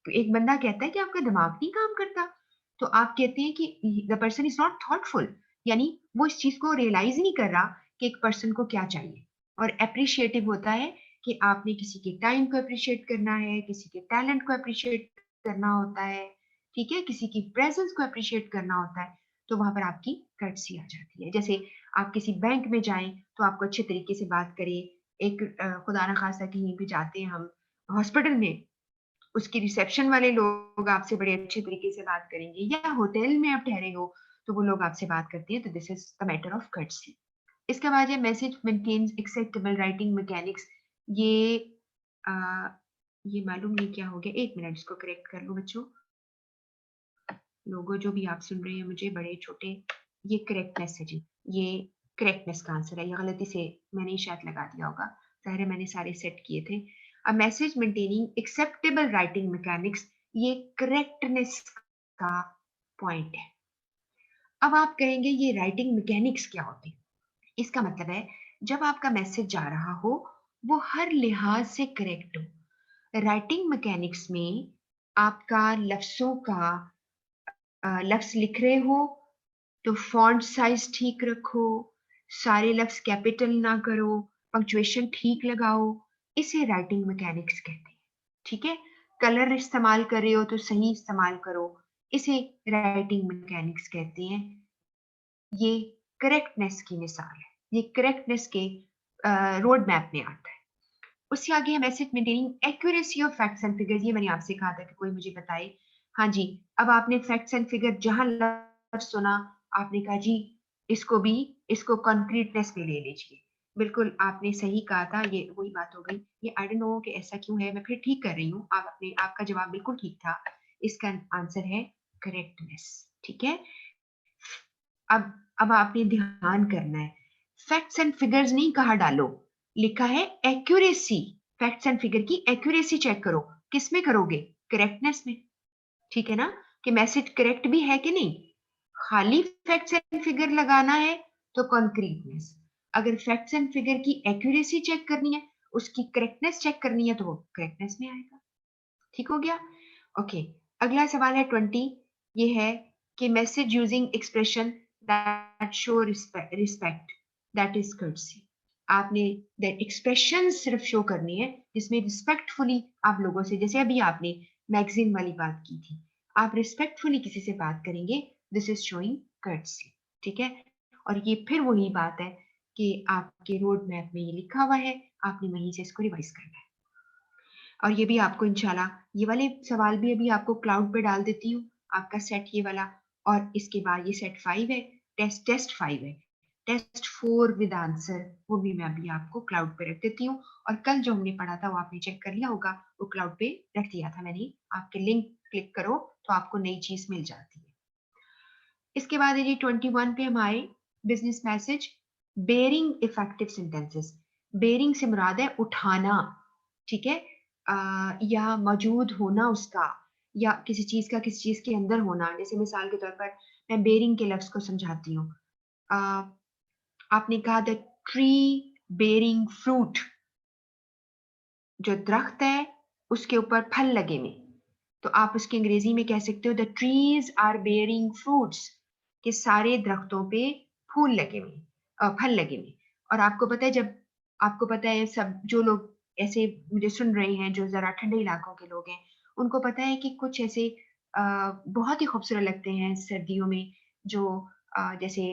[SPEAKER 1] एक बंदा कहता है कि आपका दिमाग नहीं काम करता, तो आप कहते हैं कि the person is not thoughtful, यानी वो इस चीज को रियलाइज नहीं कर रहा कि एक पर्सन को क्या चाहिए। और अप्रिशिएटिव होता है कि आपने किसी के टाइम को अप्रिशिएट करना है, किसी के टैलेंट को अप्रिशिएट करना होता है, ठीक है, किसी की प्रेजेंस को अप्रिशिएट करना होता है, तो वहां पर आपकी कर्टसी आ जाती है। जैसे आप किसी बैंक में जाएं तो आपको अच्छे तरीके से बात करे, एक खुदा ना खास्ता कहीं भी जाते हैं हम हॉस्पिटल में, उसकी रिसेप्शन वाले लोग आपसे बड़े अच्छे तरीके से बात करेंगे, या होटल में आप ठहरे हो तो वो लोग आपसे बात करते हैं, तो this is the matter of courtesy. इसके बाद है message maintains acceptable writing mechanics. ये आ, ये मालूम नहीं क्या हो गया, एक मिनट इसको करेक्ट कर लो बच्चों। लोगो जो भी आप सुन रहे हैं मुझे, बड़े छोटे, ये करेक्टनेस है जी, ये करेक्टनेस का आंसर है, ये गलती से मैंने ही शायद लगा दिया होगा, ज़ाहिर है मैंने सारे सेट किए थे। A message maintaining acceptable writing mechanics, ये करेक्टनेस का पॉइंट है। अब आप कहेंगे ये राइटिंग मैकेनिक्स क्या होती है? इसका मतलब है जब आपका मैसेज जा रहा हो वो हर लिहाज से करेक्ट हो। राइटिंग मैकेनिक्स में आपका लफ्जों का लफ्ज लिख रहे हो तो फॉन्ट साइज ठीक रखो, सारे लफ्ज कैपिटल ना करो, पंक्चुएशन ठीक लगाओ, इसे राइटिंग मैकेनिक्स कहते हैं। ठीक है, कलर इस्तेमाल कर रहे हो तो सही इस्तेमाल करो, इसे राइटिंग मैकेनिक्स कहते हैं। ये करेक्टनेस की मिसाल है, ये करेक्टनेस के रोड मैप में आता है। उससे आगे है message maintaining accuracy of facts and figures. ये मैंने आपसे कहा था कि कोई मुझे बताए। हाँ जी, अब आपने फैक्ट्स एंड फिगर जहां लफ्ज सुना, आपने कहा जी इसको भी, इसको कॉन्क्रीटनेस में ले लीजिए। बिल्कुल आपने सही कहा था, ये वही बात हो गई। ये आई डोंट नो कि ऐसा क्यों है, मैं फिर ठीक कर रही हूँ। आपका जवाब बिल्कुल ठीक था, इसका आंसर है करेक्टनेस। ठीक है, अब आपने ध्यान करना है, फैक्ट्स एंड फिगर्स नहीं कहा डालो, लिखा है एक्यूरेसी। फैक्ट्स एंड फिगर की एक्यूरेसी चेक करो, किस में करोगे? करेक्टनेस में। ठीक है ना, कि मैसेज करेक्ट भी है कि नहीं। खाली फैक्ट्स एंड फिगर लगाना है तो कॉन्क्रीटनेस, अगर फैक्ट्स एंड फिगर की एक्यूरेसी चेक करनी है, उसकी करेक्टनेस चेक करनी है, तो वो करेक्टनेस में आएगा। ठीक हो गया? ओके, अगला सवाल है 20। ये है कि message using expression that show respect, that is courtesy. आपने दैट एक्सप्रेशन सिर्फ शो करनी है जिसमें रिस्पेक्टफुली आप लोगों से, जैसे अभी आपने मैगजीन वाली बात की थी, आप रिस्पेक्टफुली किसी से बात करेंगे, दिस इज शोइंग कर्टसी। ठीक है, और ये फिर वही बात है कि आपके रोड मैप में ये लिखा हुआ है, आपने वहीं से इसको रिवाइज करना है। और ये भी आपको इंशाल्लाह, ये वाले सवाल भी अभी आपको क्लाउड पे डाल देती हूँ, आपका सेट ये वाला। और इसके बाद ये सेट 5 है, टेस्ट 5 है, टेस्ट 4 विद आंसर, वो भी मैं अभी आपको क्लाउड पे रख देती हूँ। और कल जो हमने पढ़ा था वो आपने चेक कर लिया होगा, वो क्लाउड पे रख दिया था मैंने, आपके लिंक क्लिक करो तो आपको नई चीज मिल जाती है। इसके बाद है जी 21 पे हम आए, business message bearing effective sentences. Bearing से मुराद है उठाना, ठीक है, या मौजूद होना उसका, या किसी चीज का किसी चीज के अंदर होना। जैसे मिसाल के तौर पर मैं बेरिंग के लफ्ज को समझाती हूँ। आपने कहा द ट्री बेरिंग फ्रूट, जो दरख्त है उसके ऊपर फल लगे हुए, तो आप उसकी अंग्रेजी में कह सकते हो the trees are bearing fruits, कि सारे दरख्तों पे फूल लगे हुए, फल लगे हुए। और आपको पता है, जब आपको पता है, सब जो लोग ऐसे मुझे सुन रहे हैं जो जरा ठंडे इलाकों के लोग हैं, उनको पता है कि कुछ ऐसे बहुत ही खूबसूरत लगते हैं सर्दियों में, जो जैसे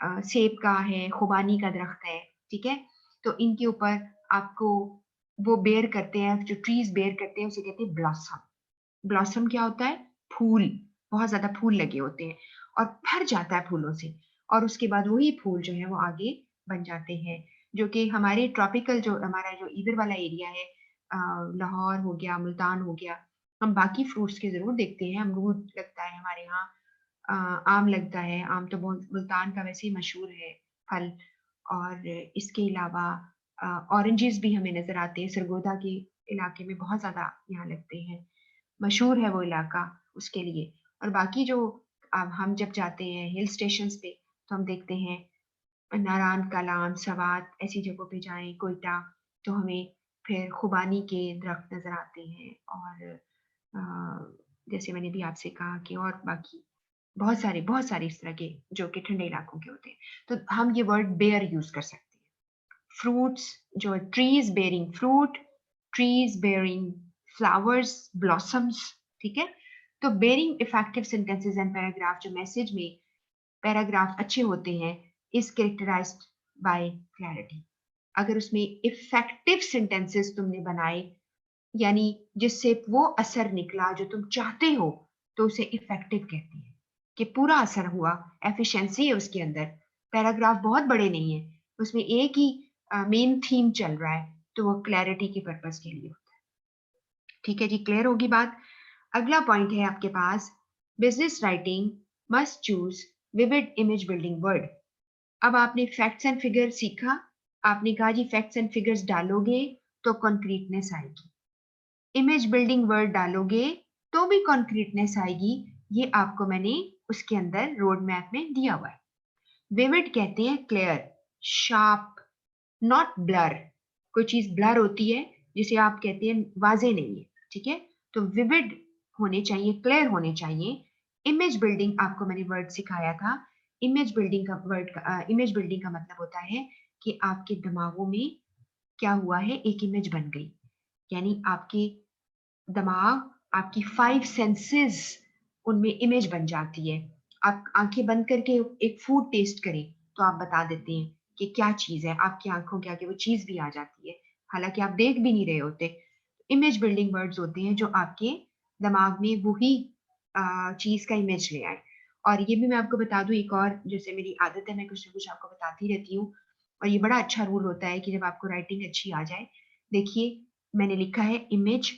[SPEAKER 1] सेब का है, खुबानी का दरख्त है, ठीक है, तो इनके ऊपर आपको वो बेयर करते हैं, जो ट्रीज बेयर करते हैं उसे कहते हैं ब्लॉसम। ब्लॉसम क्या होता है? फूल, बहुत ज्यादा फूल लगे होते हैं और भर जाता है फूलों से, और उसके बाद वही फूल जो है वो आगे बन जाते हैं। जो कि हमारे ट्रॉपिकल, जो हमारा जो इधर वाला एरिया है, लाहौर हो गया, मुल्तान हो गया, हम बाकी फ्रूट्स के जरूर देखते हैं। अमरूद लगता है हमारे यहाँ, आम लगता है, आम तो बहुत मुल्तान का वैसे ही मशहूर है फल। और इसके अलावा ऑरेंजेस भी हमें नजर आते हैं, सरगोदा के इलाके में बहुत ज्यादा यहाँ लगते हैं, मशहूर है वो इलाका उसके लिए। और बाकी जो, अब हम जब जाते हैं हिल स्टेशंस पे तो हम देखते हैं नारायण कलाम, सवात, ऐसी जगहों पे जाएं, कोयटा, तो हमें फिर खुबानी के दरख्त नजर आते हैं। और जैसे मैंने भी आपसे कहा कि और बाकी बहुत सारे इस तरह के जो कि ठंडे इलाकों के होते हैं, तो हम ये वर्ड बेयर यूज कर सकते हैं। फ्रूट्स, जो trees bearing fruit, trees bearing flowers, blossoms, ठीक है। तो bearing effective sentences and paragraph, जो मैसेज में पैराग्राफ अच्छे होते हैं, इज कैरेक्टराइज्ड बाय क्लैरिटी। अगर उसमें इफेक्टिव सेंटेंसेस तुमने बनाए, यानी जिससे वो असर निकला जो तुम चाहते हो, तो उसे इफेक्टिव कहते हैं, कि पूरा असर हुआ, एफिशिएंसी है उसके अंदर। पैराग्राफ बहुत बड़े नहीं है, उसमें एक ही मेन थीम चल रहा है, तो वो क्लैरिटी के पर्पस के लिए होता है। ठीक है जी, क्लियर होगी बात। अगला पॉइंट है आपके पास, business writing must choose vivid image building word. अब आपने फैक्ट्स एंड फिगर सीखा, आपने कहा जी फैक्ट्स एंड फिगर्स डालोगे तो कॉन्क्रीटनेस आएगी। इमेज बिल्डिंग वर्ड डालोगे तो भी कॉन्क्रीटनेस आएगी। ये आपको मैंने उसके अंदर रोड मैप में दिया हुआ है। विविड कहते हैं क्लियर, शार्प, नॉट ब्लर। कोई चीज ब्लर होती है जिसे आप कहते हैं वाजे नहीं है, ठीक है, तो विविड होने चाहिए, क्लियर होने चाहिए। इमेज बिल्डिंग आपको मैंने वर्ड सिखाया था। इमेज बिल्डिंग का मतलब होता है कि आपके दिमागों में क्या हुआ है, एक इमेज बन गई, यानी आपके दिमाग, आपकी 5 सेंसेस, उनमें इमेज बन जाती है। आप आंखें बंद करके एक फूड टेस्ट करें तो आप बता देते हैं कि क्या चीज है, आपकी आंखों के आगे वो चीज भी आ जाती है, हालांकि आप देख भी नहीं रहे होते। इमेज बिल्डिंग वर्ड्स होते हैं जो आपके दिमाग में वही चीज का इमेज ले आए। और ये भी मैं आपको बता दूं, एक और, जैसे मेरी आदत है, मैं कुछ ना कुछ आपको बताती रहती हूँ, और ये बड़ा अच्छा रूल होता है कि जब आपको राइटिंग अच्छी आ जाए, देखिए मैंने लिखा है इमेज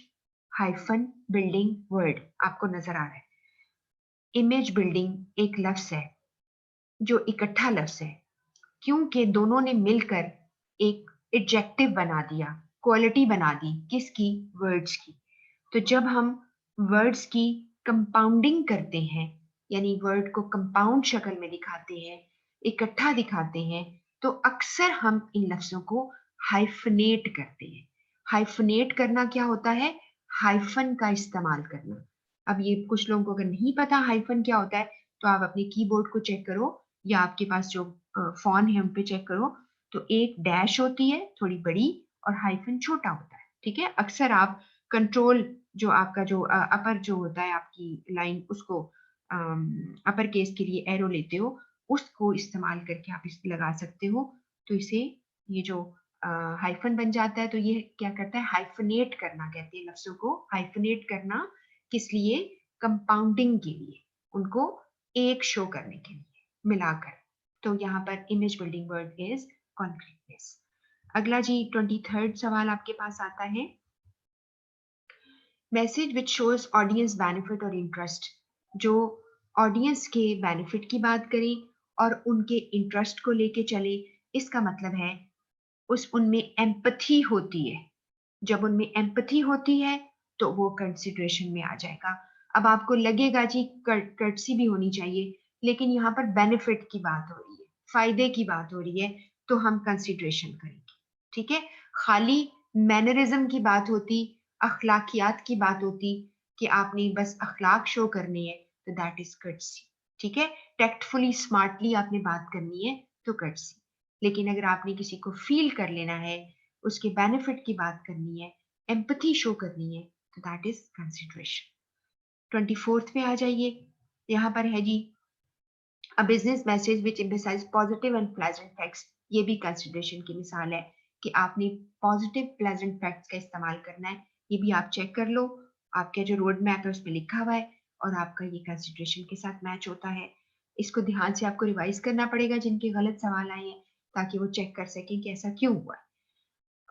[SPEAKER 1] हाइफन बिल्डिंग वर्ड, आपको नजर आ रहा है। इमेज बिल्डिंग एक लफ्ज है जो इकट्ठा लफ्ज है, क्योंकि दोनों ने मिलकर एक एडजेक्टिव बना दिया, क्वालिटी बना दी, किसकी, वर्ड्स की। तो जब हम वर्ड्स की कंपाउंडिंग करते हैं, यानी वर्ड को कंपाउंड शक्ल में दिखाते हैं, इकट्ठा दिखाते हैं, तो अक्सर हम इन लफ्जों को हाइफनेट करते हैं। हाइफनेट करना क्या होता है, हाइफन का इस्तेमाल करना। अब ये कुछ लोगों को अगर नहीं पता हाइफन क्या होता है, तो आप अपने कीबोर्ड को चेक करो, या आपके पास जो फोन है उन पे चेक करो, तो एक डैश होती है थोड़ी बड़ी, और हाइफन छोटा होता है, ठीक है। अक्सर आप कंट्रोल, जो आपका जो अपर जो होता है आपकी लाइन, उसको अपर केस के लिए एरो लेते हो, उसको इस्तेमाल करके आप इस लगा सकते हो। तो इसे, ये जो हाइफन बन जाता है, तो ये क्या करता है, हाइफनेट करना कहते हैं लफ्जों को। हाइफनेट करना किस लिए, कंपाउंडिंग के लिए, उनको एक शो करने के लिए मिलाकर। तो यहाँ पर इमेज बिल्डिंग वर्ड इज कॉन्क्रीटनेस। अगला जी 23rd सवाल आपके पास आता है, message which shows audience benefit और इंटरेस्ट। जो ऑडियंस के बेनिफिट की बात करें और उनके इंटरेस्ट को लेके चले, इसका मतलब है उस उनमें एम्पथी होती है। जब उनमें एम्पथी होती है तो वो कंसिडरेशन में आ जाएगा। अब आपको लगेगा जी कर्टसी भी होनी चाहिए, लेकिन यहाँ पर बेनिफिट की बात हो रही है, फायदे की बात हो रही है, तो हम कंसिडरेशन करेंगे, ठीक है। खाली मैनरिज्म की बात होती, अखलाकियात की बात होती, कि आपने बस अखलाक शो करनी है, तो दैट इज कर्टसी, ठीक है। टेक्टफुली स्मार्टली आपने बात करनी है तो कर्टसी। लेकिन अगर आपने किसी को फील कर लेना है, उसके बेनिफिट की बात करनी है, एम्पथी शो करनी है, तो दैट इज कंसिडरेशन। 24th पे आ जाइए, यहाँ पर है जी, a business message which emphasize positive and pleasant facts. ये भी कंसिडरेशन की मिसाल है कि आपने पॉजिटिव प्लेजेंट फैक्ट्स का इस्तेमाल करना है। ये भी आप चेक कर लो, आपका जो रोड मैप है उसमें लिखा हुआ है, और आपका ये कंसिडरेशन के साथ मैच होता है। इसको ध्यान से आपको रिवाइज करना पड़ेगा जिनके गलत सवाल आए हैं, ताकि वो चेक कर सकें कि ऐसा क्यों हुआ।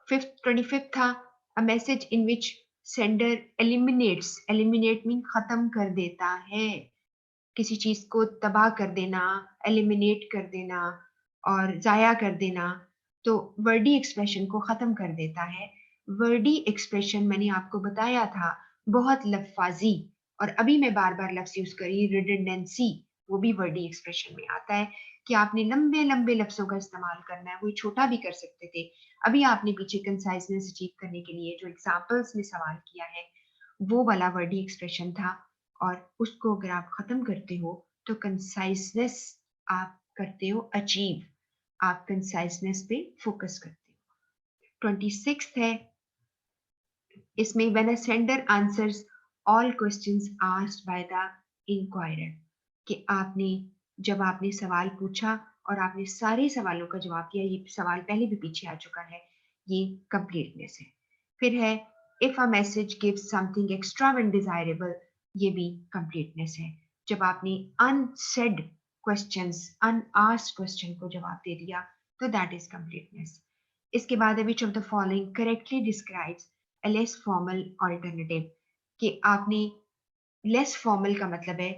[SPEAKER 1] 25th था, a message in which sender eliminates, eliminate mean खत्म कर देता है, किसी चीज को तबाह कर देना, एलिमिनेट कर देना और जाया कर देना, तो वर्डी एक्सप्रेशन को खत्म कर देता है। वर्डी एक्सप्रेशन मैंने आपको बताया था, बहुत लफाजी, और अभी मैं बार बार लफ्ज यूज करी, रिडंडेंसी, वो भी वर्डी एक्सप्रेशन में आता है, कि आपने लंबे लंबे लफ्जों का इस्तेमाल करना है, वो छोटा भी कर सकते थे। अभी आपने पीछे कंसाइजनेस अचीव करने के लिए जो एग्जाम्पल्स में सवाल किया है, वो वाला वर्डी एक्सप्रेशन था, और उसको अगर आप खत्म करते हो तो कंसाइजनेस आप करते हो अचीव, आप कंसाइजनेस पे फोकस करते हो। 26 है, इसमें when a sender answers all questions asked by the inquirer, कि आपने, जब आपने सवाल पूछा और आपने सारे सवालों का जवाब दिया, ये सवाल पहले भी पीछे आ चुका है, ये कंप्लीटनेस है। फिर है if a message gives something extra when desirable, ये भी कंप्लीटनेस है। जब आपने अनसेड क्वेश्चंस, अनआस्क्ड क्वेश्चन को जवाब दे दिया, तो दैट इज कंप्लीटनेस। इसके बाद विच of the following correctly describes a less formal alternative, कि आपने, लेस फॉर्मल का मतलब है,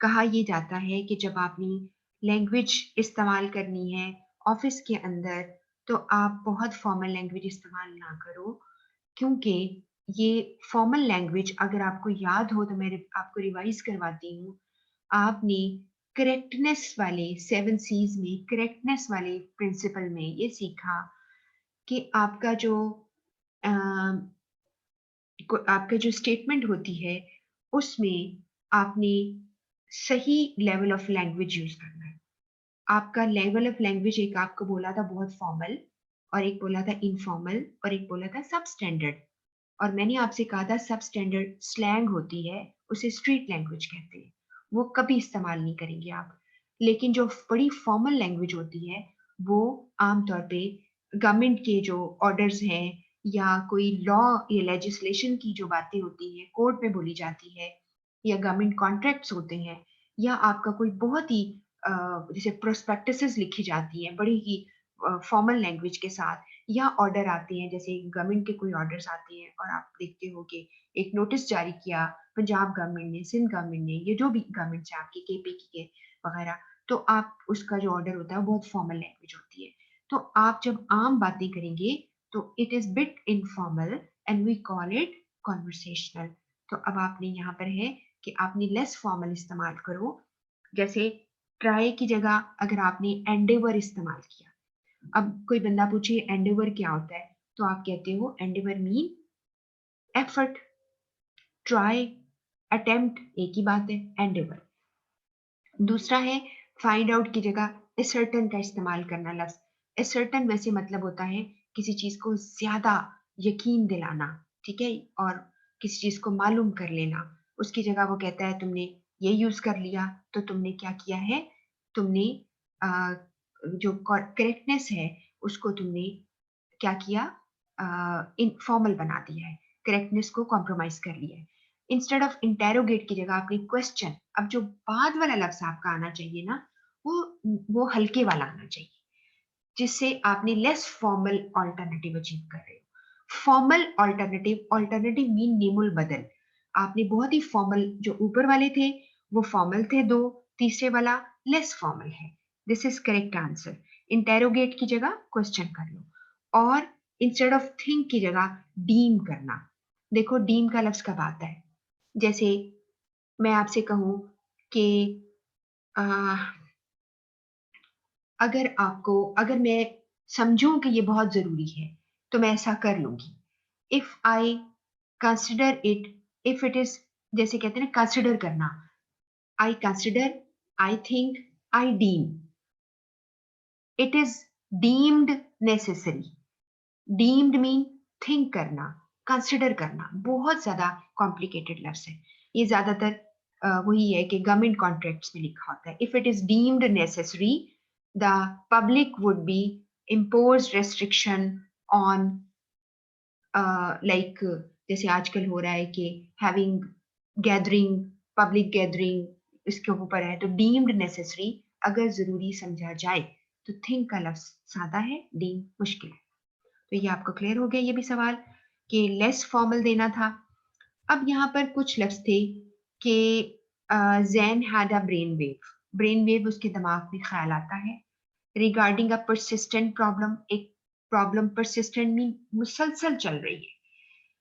[SPEAKER 1] कहा यह जाता है कि जब आपने लैंग्वेज इस्तेमाल करनी है ऑफिस के अंदर, तो आप बहुत फॉर्मल लैंग्वेज इस्तेमाल ना करो, क्योंकि ये फॉर्मल लैंग्वेज, अगर आपको याद हो तो मैं आपको रिवाइज करवाती हूँ। आपने करेक्टनेस वाले 7 सीज में, करेक्टनेस वाले प्रिंसिपल में ये सीखा कि आपका जो स्टेटमेंट होती है उसमें आपने सही लेवल ऑफ लैंग्वेज यूज करना है। आपका लेवल ऑफ लैंग्वेज एक आपको बोला था बहुत फॉर्मल, और एक बोला था इनफॉर्मल, और एक बोला था सब स्टैंडर्ड। और मैंने आपसे कहा था सब स्टैंडर्ड स्लैंग होती है, उसे स्ट्रीट लैंग्वेज कहते हैं, वो कभी इस्तेमाल नहीं करेंगे आप। लेकिन जो बड़ी फॉर्मल लैंग्वेज होती है वो आमतौर पे गवर्नमेंट के जो ऑर्डर्स हैं या कोई लॉ या लेजिस्लेशन की जो बातें होती हैं कोर्ट में बोली जाती है, या गवर्नमेंट कॉन्ट्रैक्ट्स होते हैं, या आपका कोई बहुत ही जैसे प्रोस्पेक्टसेस लिखी जाती हैं बड़ी ही फॉर्मल लैंग्वेज के साथ, या ऑर्डर आते हैं, जैसे गवर्नमेंट के कोई ऑर्डर्स आते हैं और आप देखते हो कि एक नोटिस जारी किया पंजाब गवर्नमेंट ने, सिंध गवर्नमेंट ने, ये जो भी गवर्नमेंट है आपकी केपी के वगैरह, तो आप उसका जो ऑर्डर होता है वो बहुत फॉर्मल लैंग्वेज होती है। तो आप जब आम बातें करेंगे तो it is bit informal and we call it conversational. तो अब आपने यहाँ पर है कि आपने लेस फॉर्मल इस्तेमाल करो। जैसे ट्राई की जगह अगर आपने एंडेवर इस्तेमाल किया, अब कोई बंदा पूछे एंडेवर क्या होता है, तो आप कहते हो Endeavour mean effort, try, attempt एक ही बात है, एंडेवर। दूसरा है फाइंड आउट की जगह असर्टन का इस्तेमाल करना। लफ्ज असर्टन वैसे मतलब होता है किसी चीज को ज्यादा यकीन दिलाना, ठीक है, और किसी चीज को मालूम कर लेना। उसकी जगह वो कहता है तुमने ये यूज कर लिया तो तुमने क्या किया है, तुमने जो करेक्टनेस है उसको तुमने क्या किया, इनफॉर्मल बना दिया है, करेक्टनेस को कॉम्प्रोमाइज कर लिया है। इंस्टेड ऑफ इंटेरोगेट की जगह आपने क्वेश्चन, अब जो बाद वाला लफ्ज आपका आना चाहिए ना, वो हल्के वाला आना चाहिए, जिससे आपने लेस फॉर्मल ऑल्टरनेटिव अचीव कर रहे हो। फॉर्मल ऑल्टरनेटिव, ऑल्टरनेटिव मीन नेमुल बदल। आपने बहुत ही फॉर्मल, जो ऊपर वाले थे वो फॉर्मल थे दो, तीसरे वाला लेस फॉर्मल है। This is correct answer. Interrogate की जगह क्वेश्चन कर लो, और इंस्टेड ऑफ थिंक की जगह डीम करना। देखो डीम का लफ्ज कब आता है, जैसे मैं आपसे कहूं कि अगर मैं समझूं कि ये बहुत जरूरी है तो मैं ऐसा कर लूंगी। If I consider it, if it is, जैसे कहते हैं ना कंसिडर करना, I consider, I think, I deem, it is deemed necessary. Deemed mean think करना, कंसिडर करना, बहुत ज्यादा कॉम्प्लिकेटेड लफ्ज है। ये ज्यादातर वही है कि गवर्नमेंट कॉन्ट्रैक्ट्स में लिखा होता है, if it is deemed necessary the public would be impose restriction on, like जैसे आजकल हो रहा है कि हैविंग गैदरिंग, पब्लिक गैदरिंग इसके ऊपर है, तो डीम्ड नेसेसरी अगर जरूरी समझा जाए तो थिंक का लफ्ज सादा है, डीम मुश्किल है। तो ये आपको क्लियर हो गया ये भी सवाल कि लेस फॉर्मल देना था। अब यहाँ पर कुछ लफ्ज थे कि Jain had a brain wave, brain wave उसके दिमाग में ख्याल आता है। रिगार्डिंग अ परसिस्टेंट प्रॉब्लम, एक प्रॉब्लम परसिस्टेंट मीन मुसलसल चल रही है,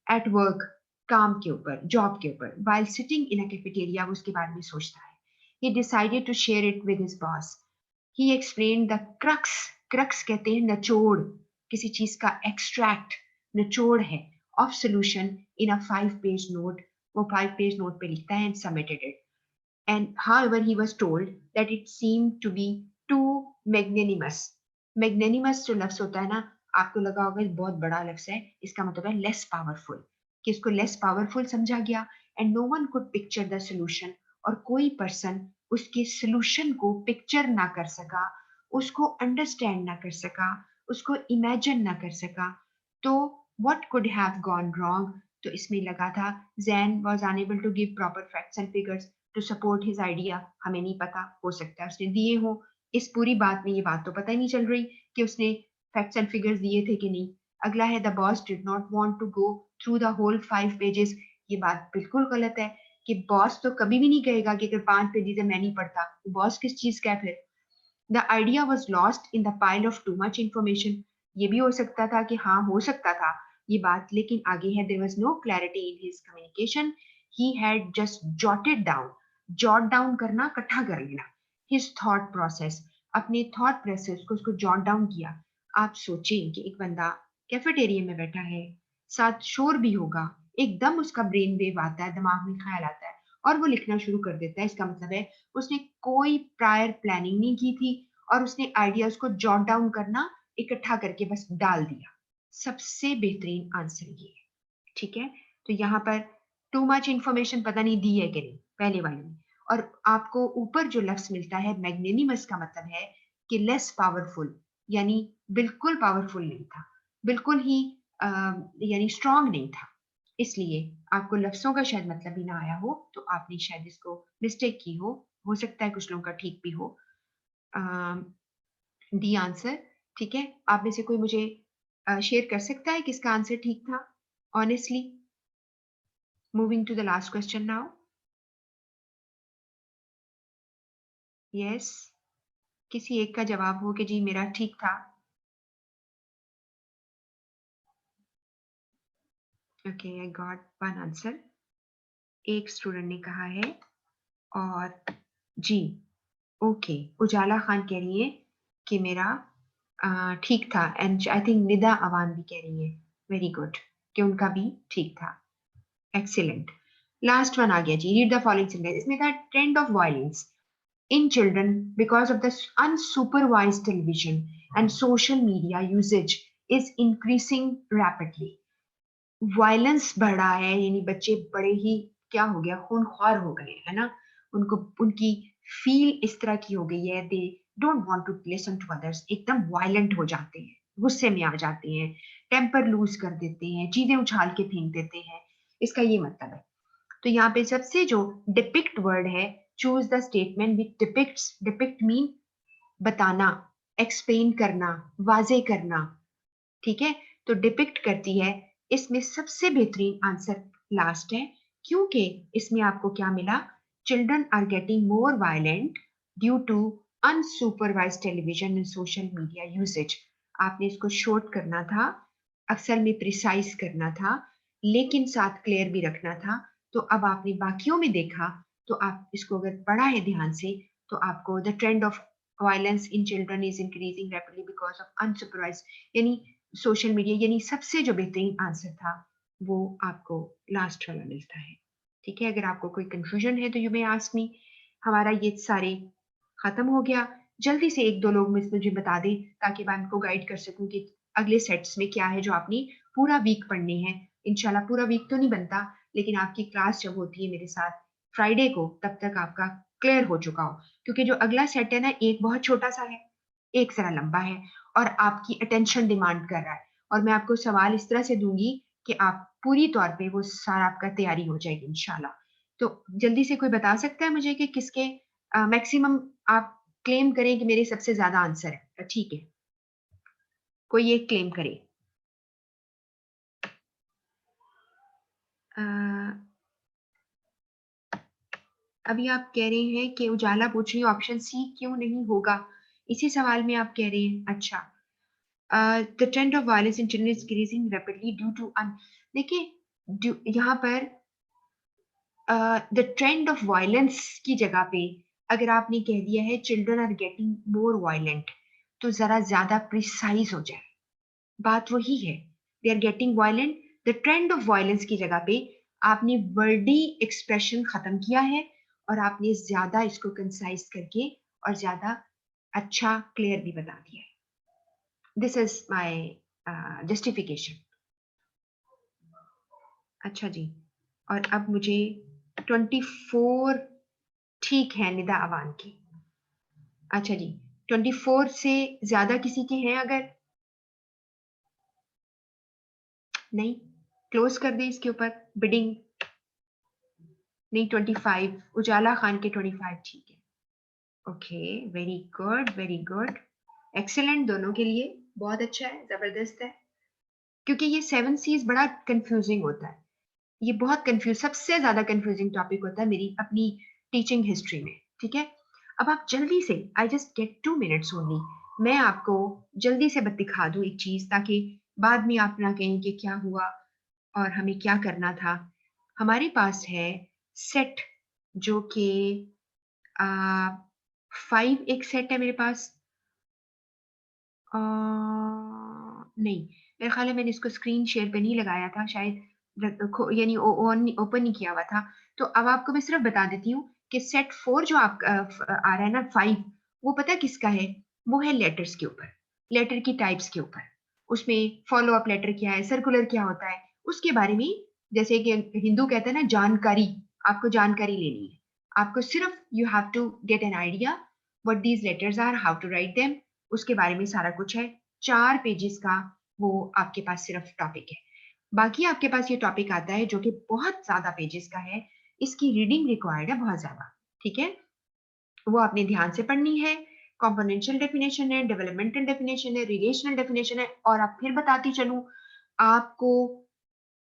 [SPEAKER 1] एट वर्क काम के ऊपर, जॉब के ऊपर, while sitting in a cafeteria वो उसके बारे में सोचता है। He decided to share it with his boss. He explained the crux, crux कहते हैं निचोड़, किसी चीज का एक्सट्रैक्ट निचोड़ है, of solution in a 5-page note, वो 5-page note पे लिखता है and submitted it. And however he was told that it seemed to be too magnanimous. Magnanimous जो लफ्ज होता है ना, आपको लगा होगा बहुत बड़ा लफ्ज है, इसका मतलब है लेस पावरफुल, कि इसको लेस पावरफुल समझा गया। And no one could picture the solution, और कोई पर्सन उसके सोल्यूशन को पिक्चर ना कर सका, उसको अंडरस्टैंड ना कर सका, उसको इमेजिन ना कर सका। तो what could have gone wrong, तो इसमें लगा था Jain was unable to give proper facts and figures to support his idea. हमें नहीं पता, हो सकता है उसने दिए हो, इस पूरी बात में ये बात तो पता ही नहीं चल रही कि उसने फैक्ट्स एंड फिगर्स दिए थे कि नहीं। अगला है the boss did not want to go through the whole 5 pages. ये बात बिल्कुल गलत है कि बॉस तो कभी भी नहीं कहेगा कि अगर 5 पेजेस है मैं नहीं पढ़ता, बॉस किस चीज का है फिर। The idea was lost in the pile of too much information, ये भी हो सकता था कि हाँ हो सकता था ये बात लेकिन आगे है, there was no clarity in his communication, he had just jotted down, jot down करना, इकट्ठा कर लेना, हिज थॉट प्रोसेस, अपने थॉट प्रोसेस को उसको जॉट डाउन किया। आप सोचें कि एक बंदा कैफेटेरिया में बैठा है, साथ शोर भी होगा, एकदम उसका ब्रेन वेव आता है, दिमाग में ख्याल आता है और वो लिखना शुरू कर देता है। इसका मतलब है उसने कोई प्रायर प्लानिंग नहीं की थी और उसने आइडियाज को जॉट डाउन करना, इकट्ठा करके बस डाल दिया। सबसे बेहतरीन आंसर ये है, ठीक है। तो यहाँ पर टू मच इंफॉर्मेशन पता नहीं दी है कि नहीं पहले वाले में। और आपको ऊपर जो लफ्ज मिलता है मैग्नेनिमस का मतलब है कि लेस पावरफुल, यानी बिल्कुल पावरफुल नहीं था, बिल्कुल ही यानी स्ट्रांग नहीं था। इसलिए आपको लफ्जों का शायद मतलब ही ना आया हो, तो आपने शायद इसको मिस्टेक की हो सकता है कुछ लोगों का ठीक भी हो। डी आंसर, ठीक है। आप में से कोई मुझे शेयर कर सकता है किसका आंसर ठीक था honestly? Moving to the last question now. Yes, किसी एक का जवाब हो कि जी मेरा ठीक था। Okay, I got one answer, एक स्टूडेंट ने कहा है। और जी ओके, उजाला खान कह रही है कि मेरा ठीक था, and I think Nida Awan भी कह रही है वेरी गुड कि उनका भी ठीक था। एक्सीलेंट। लास्ट वन आ गया जी, रीड द फॉलोइंग सेंटेंस। इसमें था trend of violence in children because of the unsupervised television and social media usage is increasing rapidly. Violence बढ़ा है, यानी बच्चे बड़े ही क्या हो गया, खूनख्वार हो गए है ना, उनको उनकी फील इस तरह की हो गई है, they don't want to listen to others, एकदम वायलेंट हो जाते हैं, गुस्से में आ जाते हैं, टेम्पर लूज कर देते हैं, चीजें उछाल के फेंक देते हैं। इसका ये मतलब है। तो यहाँ पे सबसे जो डिपिक्ट वर्ड है, choose the statement which depicts, depict mean बताना, एक्सप्लेन करना, वाजे करना, ठीक है। तो डिपिक्ट करती है, इसमें सबसे बेहतरीन आंसर लास्ट है, क्योंकि इसमें आपको क्या मिला, children are getting more violent due to unsupervised television and social media usage. आपने इसको शॉर्ट करना था, अक्सर में प्रिसाइज करना था, लेकिन साथ क्लियर भी रखना था। तो अब आपने बाकियों में देखा, तो आप इसको अगर पढ़ा है ध्यान से, तो आपको the trend of violence in children is increasing rapidly because of unsupervised यानी सोशल मीडिया, यानी सबसे जो बेहतरीन आंसर था वो आपको लास्ट वाला मिलता है, ठीक है। अगर आपको कोई कंफ्यूजन है तो यू मे आस्क मी। हमारा ये सारे खत्म हो गया। जल्दी से एक दो लोग मुझे बता दें ताकि मैं आपको गाइड कर सकूं कि अगले सेट्स में क्या है जो आपने पूरा वीक पढ़ने हैं। इंशाल्लाह पूरा वीक तो नहीं बनता, लेकिन आपकी क्लास जब होती है मेरे साथ फ्राइडे को, तब तक आपका क्लियर हो चुका हो, क्योंकि जो अगला सेट है ना, एक बहुत छोटा सा है, एक जरा लंबा है और आपकी अटेंशन डिमांड कर रहा है, और मैं आपको सवाल इस तरह से दूंगी कि आप पूरी तौर पे वो सारा आपका तैयारी हो जाएगी इंशाल्लाह। तो जल्दी से कोई बता सकता है मुझे कि किसके मैक्सिमम आप क्लेम करें कि मेरे सबसे ज्यादा आंसर है, ठीक है, कोई एक क्लेम करे। अ, अभी आप कह रहे हैं कि उजाला पूछ रही है ऑप्शन सी क्यों नहीं होगा, इसी सवाल में आप कह रहे हैं। अच्छा, the trend of violence in children is increasing rapidly due to अन, देखिए यहाँ पर द ट्रेंड ऑफ वायलेंस की जगह पे अगर आपने कह दिया है children are getting more violent, तो जरा ज्यादा प्रिसाइज हो जाए, बात वही है, they are getting violent. The trend of violence की जगह पे आपने वर्डी एक्सप्रेशन खत्म किया है और आपने ज्यादा इसको कंसाइज करके और ज्यादा अच्छा क्लियर भी बता दिया है। This is my justification. अच्छा जी, और अब मुझे 24 ठीक है निदा अवान की। अच्छा जी, 24 से ज्यादा किसी के हैं अगर? नहीं, क्लोज कर दें इसके ऊपर बिडिंग। नहीं, 25, उजाला खान के 25 ठीक है। Okay, very good very good, excellent, दोनों के लिए बहुत अच्छा है, जबरदस्त है। क्योंकि ये 7 सीज बड़ा कंफ्यूजिंग होता है, ये बहुत कंफ्यूज, सबसे ज्यादा कंफ्यूजिंग टॉपिक होता है मेरी अपनी टीचिंग हिस्ट्री में, ठीक है। अब आप जल्दी से, I just get 2 minutes only, मैं आपको जल्दी से बत दिखा दूं एक चीज ताकि बाद में आप ना कहें कि क्या हुआ और हमें क्या करना था। हमारे पास है सेट, जो कि 5 एक सेट है मेरे पास। नहीं, मेरे ख़्याल है मैंने इसको स्क्रीन शेयर पे नहीं लगाया था शायद, यानी ऑन ओपन नहीं किया हुआ था। तो अब आपको मैं सिर्फ बता देती हूँ कि सेट 4 जो आप आ रहा है ना 5, वो पता है किसका है? वो है लेटर्स के ऊपर, लेटर की टाइप्स के ऊपर। उसमें फॉलो अप लेटर क्या है, सर्कुलर क्या होता है, उसके बारे में, जैसे कि हिंदू कहते हैं ना जानकारी, आपको जानकारी लेनी है। आपको सिर्फ you have to get an idea what these letters are, how to write them, उसके बारे में सारा कुछ है। 4 पेजेस का वो आपके पास सिर्फ टॉपिक है। बाकी आपके पास ये टॉपिक आता है जो कि बहुत ज़्यादा पेजेस का है। इसकी रीडिंग रिक्वायर्ड है बहुत ज़्यादा, ठीक है? वो आपने ध्यान से पढ़नी है। कॉम्पोनेंशियल डेफिनेशन है, डेवलपमेंटल डेफिनेशन है, रिलेशनल डेफिनेशन है, और आप फिर बताती चलूँ, आपको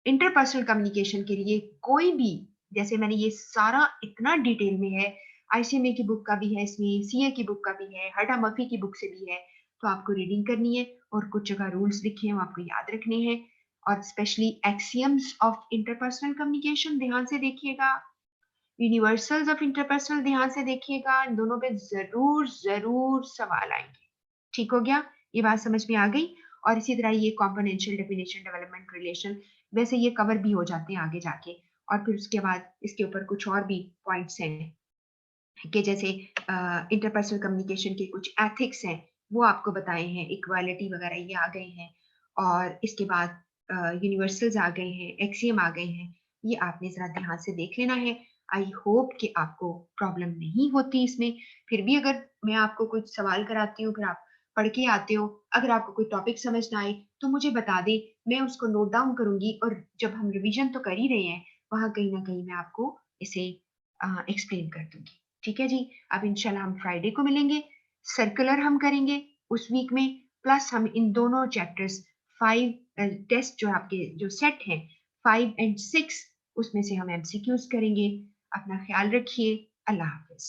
[SPEAKER 1] इंटरपर्सनल कम्युनिकेशन के लिए कोई भी, जैसे मैंने ये सारा इतना डिटेल में है, आईसीएमए की बुक का भी है इसमें, सीए की बुक का भी है, हर्टा मर्फी की बुक से भी है। तो आपको रीडिंग करनी है और कुछ जगह रूल्स लिखे हैं वो आपको याद रखने हैं, और specially axioms of interpersonal communication ध्यान से देखिएगा, यूनिवर्सल्स ऑफ इंटरपर्सनल ध्यान से देखिएगा। इन दोनों पे जरूर जरूर सवाल आएंगे। ठीक हो गया? ये बात समझ में आ गई? और इसी तरह ये कॉम्पोनेंशियल डेफिनेशन, डेवलपमेंट रिलेशन, वैसे ये कवर भी हो जाते हैं आगे जाके। और फिर उसके बाद इसके ऊपर कुछ और भी पॉइंट्स हैं कि जैसे इंटरपर्सनल कम्युनिकेशन के कुछ एथिक्स हैं, वो आपको बताए हैं, इक्वालिटी वगैरह ये आ गए हैं, और इसके बाद यूनिवर्सल्स आ गए हैं, एक्सियम आ गए हैं। ये आपने ज़रा ध्यान से देख लेना है। आई होप कि आपको प्रॉब्लम नहीं होती इसमें। फिर भी अगर मैं आपको कुछ सवाल कराती हूँ, फिर आप पढ़ के आते हो, अगर आपको कोई टॉपिक समझ ना आए तो मुझे बता दें, मैं उसको नोट डाउन करूंगी, और जब हम रिवीजन तो कर ही रहे हैं, वहां कहीं ना कहीं मैं आपको इसे एक्सप्लेन कर दूंगी। ठीक है जी? अब इंशाल्लाह हम फ्राइडे को मिलेंगे, सर्कुलर हम करेंगे उस वीक में, प्लस हम इन दोनों चैप्टर्स 5 टेस्ट जो आपके जो सेट हैं 5 एंड 6, उसमें से हम एमसीक्यूज करेंगे। अपना ख्याल रखिए। अल्लाह हाफिज।